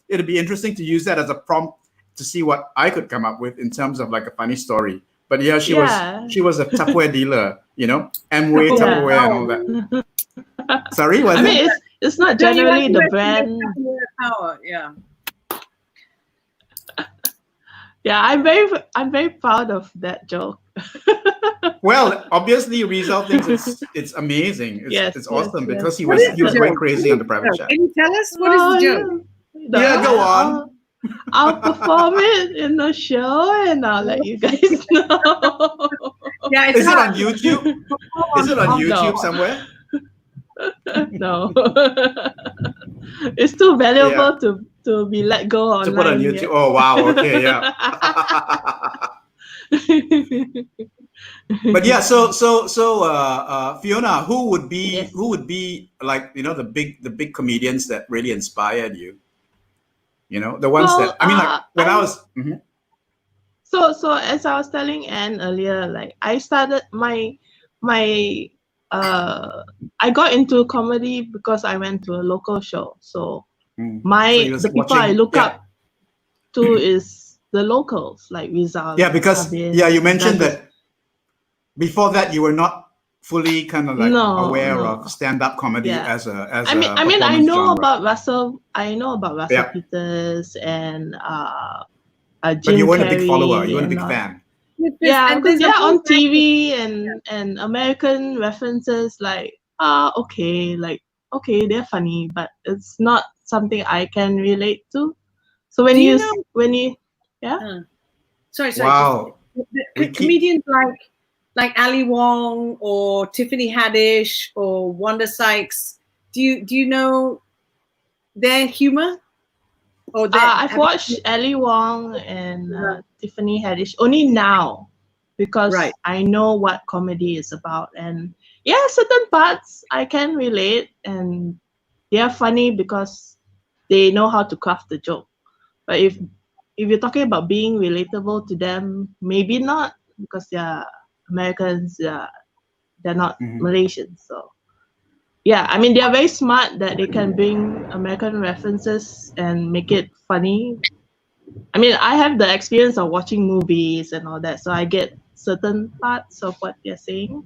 it'd be interesting to use that as a prompt to see what I could come up with in terms of like a funny story. But she was a Tupperware dealer, Amway Tupperware and all that. Sorry, I mean, it's not generally the brand. Power, yeah. Yeah, I'm very proud of that joke. Well, obviously, Rizal thinks it's amazing. It's awesome because he was going crazy on the private chat. Can you tell us what is the joke? Yeah, go on. I'll perform it in the show, and I'll let you guys know. Yeah, is it on YouTube? Is it on YouTube somewhere? No. It's too valuable to be let go online. To put on YouTube. Oh wow, okay, yeah. But yeah, so Fiona, who would be like, the big comedians that really inspired you? The ones that, I mean, like when I was So as I was telling Anne earlier, like I started my I got into comedy because I went to a local show. So the people I look up to is the locals, like Rizal. Yeah, because you mentioned that before that you were not fully kind of like aware of stand-up comedy as a I mean I know about Russell Peters and Jim but you weren't Carrey, a big follower, you weren't a big fan. Yeah, because they're on TV and American references, like okay, they're funny, but it's not something I can relate to. So when you sorry. Wow. Comedians like Ali Wong or Tiffany Haddish or Wanda Sykes, do you know their humor? Or I've watched Ali Wong and Tiffany Haddish only now because I know what comedy is about, and certain parts I can relate, and they are funny because they know how to craft the joke. But if you're talking about being relatable to them, maybe not, because they're Americans, they're not Malaysians. So I mean, they're very smart that they can bring American references and make it funny. I mean, I have the experience of watching movies and all that, so I get certain parts of what they're saying.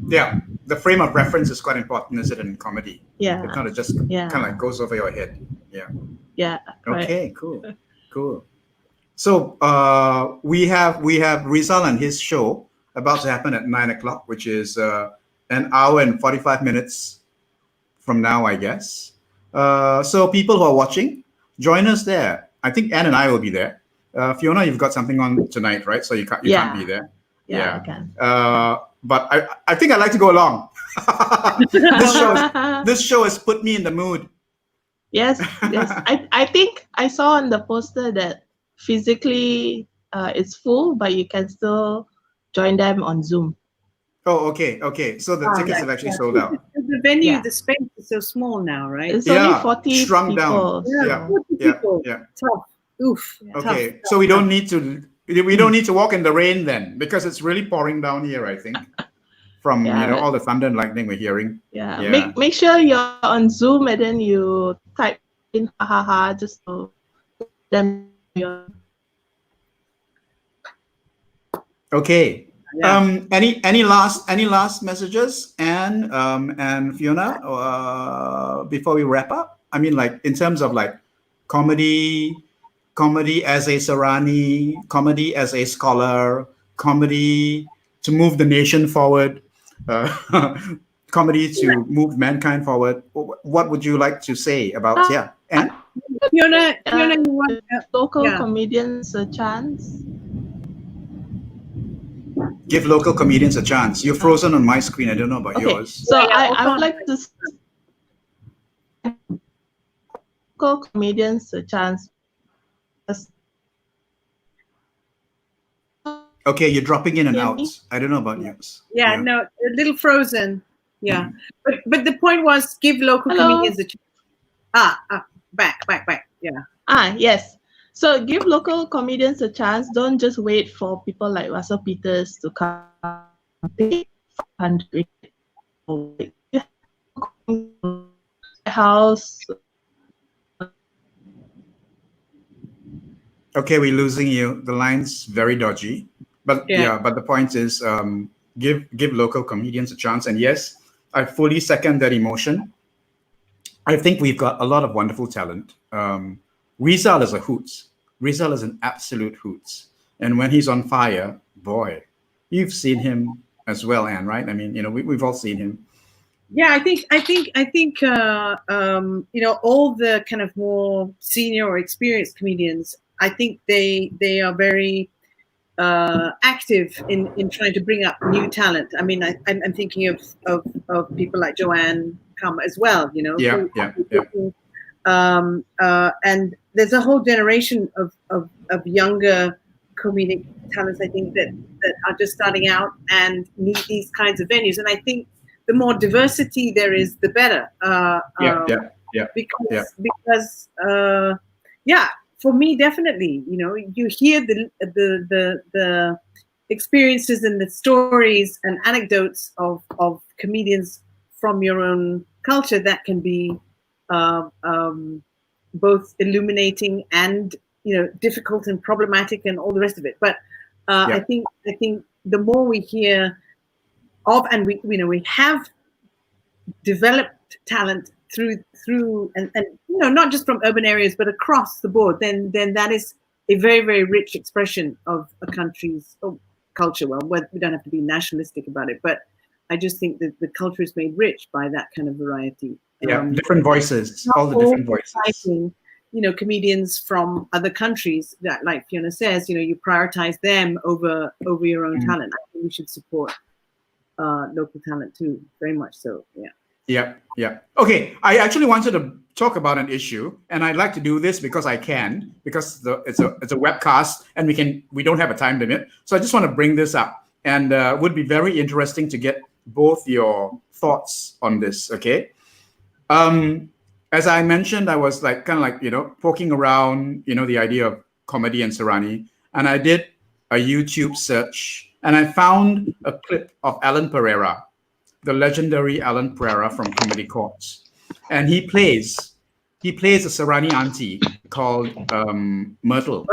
Yeah, the frame of reference is quite important, isn't it, in comedy? Yeah. It kind of just kind of like goes over your head. Yeah. Yeah. Okay, cool. So we have Rizal and his show about to happen at 9:00, which is an hour and 45 minutes from now, I guess. So people who are watching, join us there. I think Anne and I will be there. Fiona, you've got something on tonight, right? So you can't be there. Yeah, I can. But I think I'd like to go along. This show has put me in the mood. Yes. I think I saw on the poster that physically it's full, but you can still join them on Zoom. Oh, okay. So the tickets have actually sold out. The venue, Yeah. the space is so small now, right? It's only 40 shrunk people. down. 40 people. Yeah. Tough. Oof. Okay, Tough. so we don't need to walk in the rain then, because it's really pouring down here, I think, from all the thunder and lightning we're hearing. Yeah. Make sure you're on Zoom and then you type in ha just so them. Okay. Any last messages, Anne and Fiona, before we wrap up? I mean, like in terms of like comedy as a Serani, comedy as a scholar, comedy to move the nation forward, comedy to move mankind forward. What would you like to say about Anne? Fiona, you want local comedians a chance? Give local comedians a chance. You're frozen on my screen. I don't know about yours. So I would like to local comedians a chance. Okay, you're dropping in and out. I don't know about yours. Yeah, no, a little frozen. Yeah, but the point was give local comedians a chance. Back. Yeah. Yes. So give local comedians a chance. Don't just wait for people like Russell Peters to come pay 500 house. Okay, we're losing you. The line's very dodgy. But but the point is give local comedians a chance. And yes, I fully second that emotion. I think we've got a lot of wonderful talent. Rizal is a hoot. Rizal is an absolute hoot. And when he's on fire, boy, you've seen him as well, Anne, right? I mean, we've all seen him. Yeah, I think all the kind of more senior or experienced comedians, I think they are very active in trying to bring up new talent. I mean, I'm thinking of people like Joanne Kama as well. And there's a whole generation of younger comedic talents, I think, that are just starting out and need these kinds of venues. And I think the more diversity there is, the better. Because for me, definitely, you hear the experiences and the stories and anecdotes of comedians from your own culture that can be both illuminating and difficult and problematic and all the rest of it. But I think the more we hear of, and we have developed talent through and not just from urban areas but across the board, then that is a very, very rich expression of a country's culture. Well, we don't have to be nationalistic about it, but I just think that the culture is made rich by that kind of variety. Different voices, all the different voices. Comedians from other countries that, like Fiona says, you prioritize them over your own talent. I think we should support local talent too, very much so. Yeah. Okay, I actually wanted to talk about an issue, and I'd like to do this because I can, because it's a webcast, and we don't have a time limit. So I just want to bring this up, and would be very interesting to get both your thoughts on this. Okay. As I mentioned, I was poking around, the idea of comedy and Serani, and I did a YouTube search, and I found a clip of Alan Pereira, the legendary Alan Pereira from Comedy Courts, and he plays a Serani auntie called Myrtle.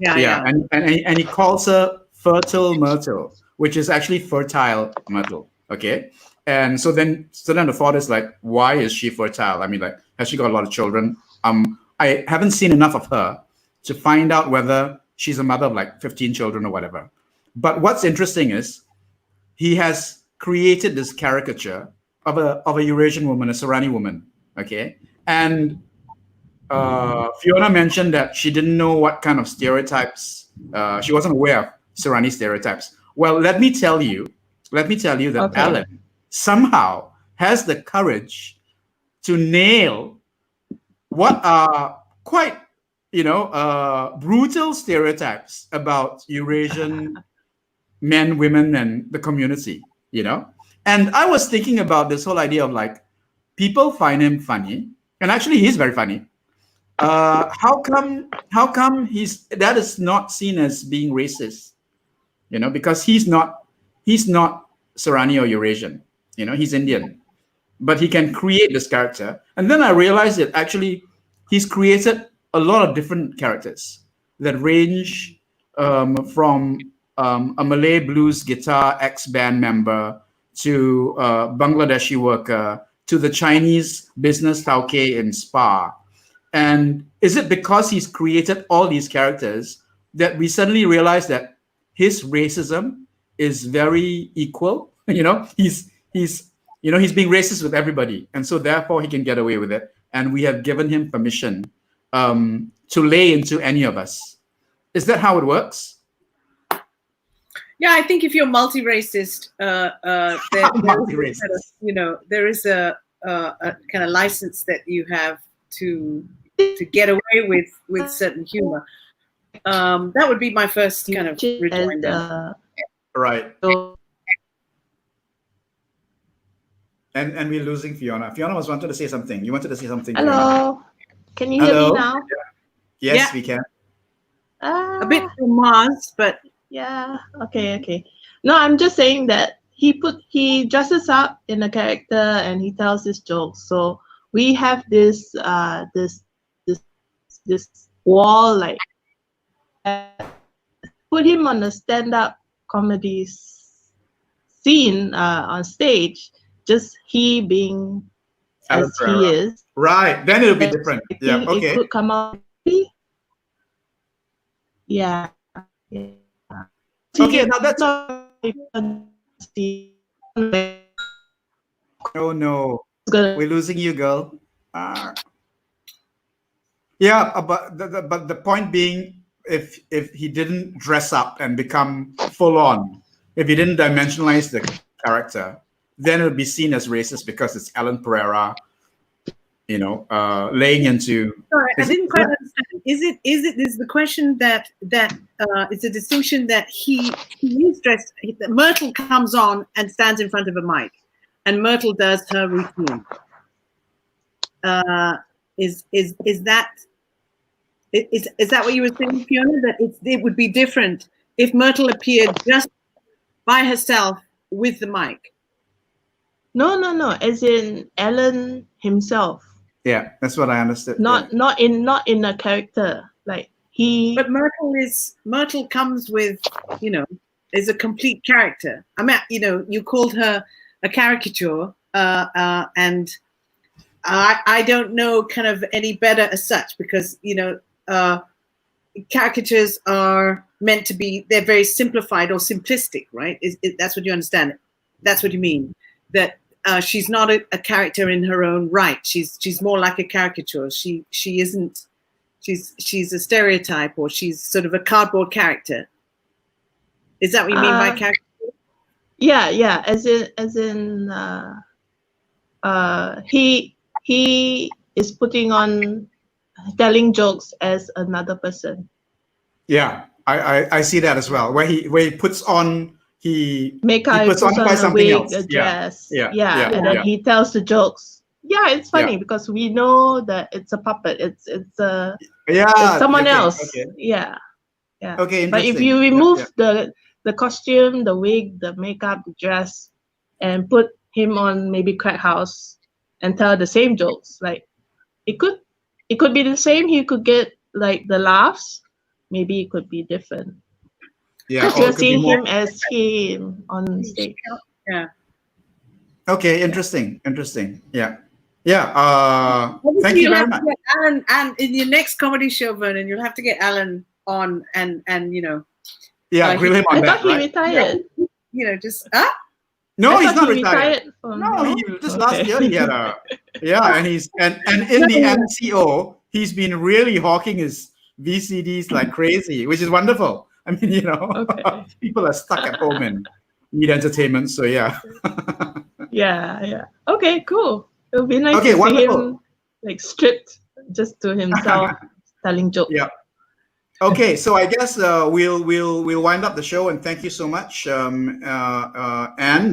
And he calls her Fertile Myrtle, which is actually fertile Myrtle. Okay. And so then the thought is like, why is she fertile? I mean, like, has she got a lot of children? I haven't seen enough of her to find out whether she's a mother of like 15 children or whatever. But what's interesting is he has created this caricature of a Eurasian woman, a Serani woman. Okay. And Fiona mentioned that she didn't know what kind of stereotypes. She wasn't aware of Serani stereotypes. Well, let me tell you that Okay. Alan somehow has the courage to nail what are quite, brutal stereotypes about Eurasian men, women, and the community, And I was thinking about this whole idea of like, people find him funny, and actually he's very funny. How come that is not seen as being racist? Because he's not Serani or Eurasian. He's Indian, but he can create this character. And then I realized that actually he's created a lot of different characters that range from a Malay blues guitar ex-band member to a Bangladeshi worker to the Chinese business tauke in Spa. And is it because he's created all these characters that we suddenly realize that his racism is very equal? He's being racist with everybody, and so therefore he can get away with it. And we have given him permission to lay into any of us. Is that how it works? Yeah, I think if you're multi-racist, there is a kind of license that you have to get away with certain humor. That would be my first kind of rejoinder. Right. And we're losing Fiona. Fiona was wanted to say something. You wanted to say something. Hello. Fiona. Can you hear me now? Yeah. Yes, we can. A bit from Mars, but yeah. Okay. No, I'm just saying that he dresses up in a character and he tells his jokes. So we have this wall, like put him on a stand-up comedy scene on stage, just he being as he is. Right, then it'll be different. Yeah, okay. It could come out. Yeah. Okay, now that's. Oh no, we're losing you, girl. Yeah, but the point being, if he didn't dress up and become full on, if he didn't dimensionalize the character, then it would be seen as racist because it's Alan Pereira, laying into. Sorry, I didn't quite understand. Is the question that it's a distinction that he is dressed? Myrtle comes on and stands in front of a mic, and Myrtle does her routine. Is that what you were saying, Fiona? That it would be different if Myrtle appeared just by herself with the mic. No. As in Alan himself. Yeah, that's what I understood. Not in a character like he. But Myrtle comes with, is a complete character. I mean, you called her a caricature, and I don't know kind of any better as such because caricatures are meant to be, they're very simplified or simplistic, right? That's what you understand. That's what you mean. That she's not a character in her own right. She's more like a caricature. She isn't. She's a stereotype, or she's sort of a cardboard character. Is that what you mean by character? Yeah. As in, he is putting on telling jokes as another person. Yeah, I see that as well. Where he puts on. He puts on a wig, a dress, and then he tells the jokes. Yeah, it's funny because we know that it's a puppet. It's someone else. Okay. Yeah. Okay, but if you remove the costume, the wig, the makeup, the dress, and put him on maybe Crack House and tell the same jokes, like it could be the same. He could get like the laughs. Maybe it could be different. Yeah, because you're seeing him as him on stage. Yeah. Okay, interesting. Yeah. Thank you very much. Alan, and in your next comedy show, Vernon, you'll have to get Alan on and Yeah, grill him on that. I thought he retired. Just No, he's not retired. No, he just last year he had and he's and in the NCO he's been really hawking his VCDs like crazy, which is wonderful. I mean, Okay. people are stuck at home and need entertainment. So yeah. Yeah. Okay, cool. It would be nice Okay, to see wonderful. him like stripped just to himself telling jokes. Yeah. Okay, so I guess we'll wind up the show, and thank you so much, Anne,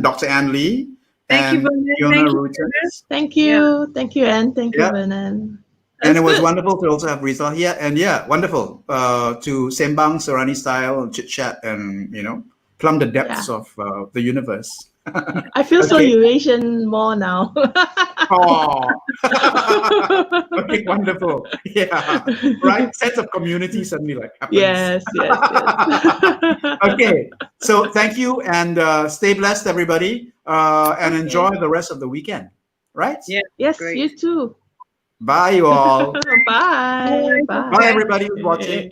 Dr. Anne Lee, Thank you, and Vernon. Fiona Thank you, Rutens. Thank you. Thank you, Anne. Thank you, Yeah. Vernon. And it was good. wonderful to also have Rizal here, and yeah, wonderful to Sembang Serani style chit chat and plumb the depths of the universe. I feel so Okay. Eurasian more now. Oh, okay, wonderful. Yeah, right. Sense of community suddenly happens. Yes. Okay, so thank you, and stay blessed, everybody, and enjoy the rest of the weekend. Right? Yeah. Yes, Great. you too. Bye, you all. Bye. Bye, everybody who's watching.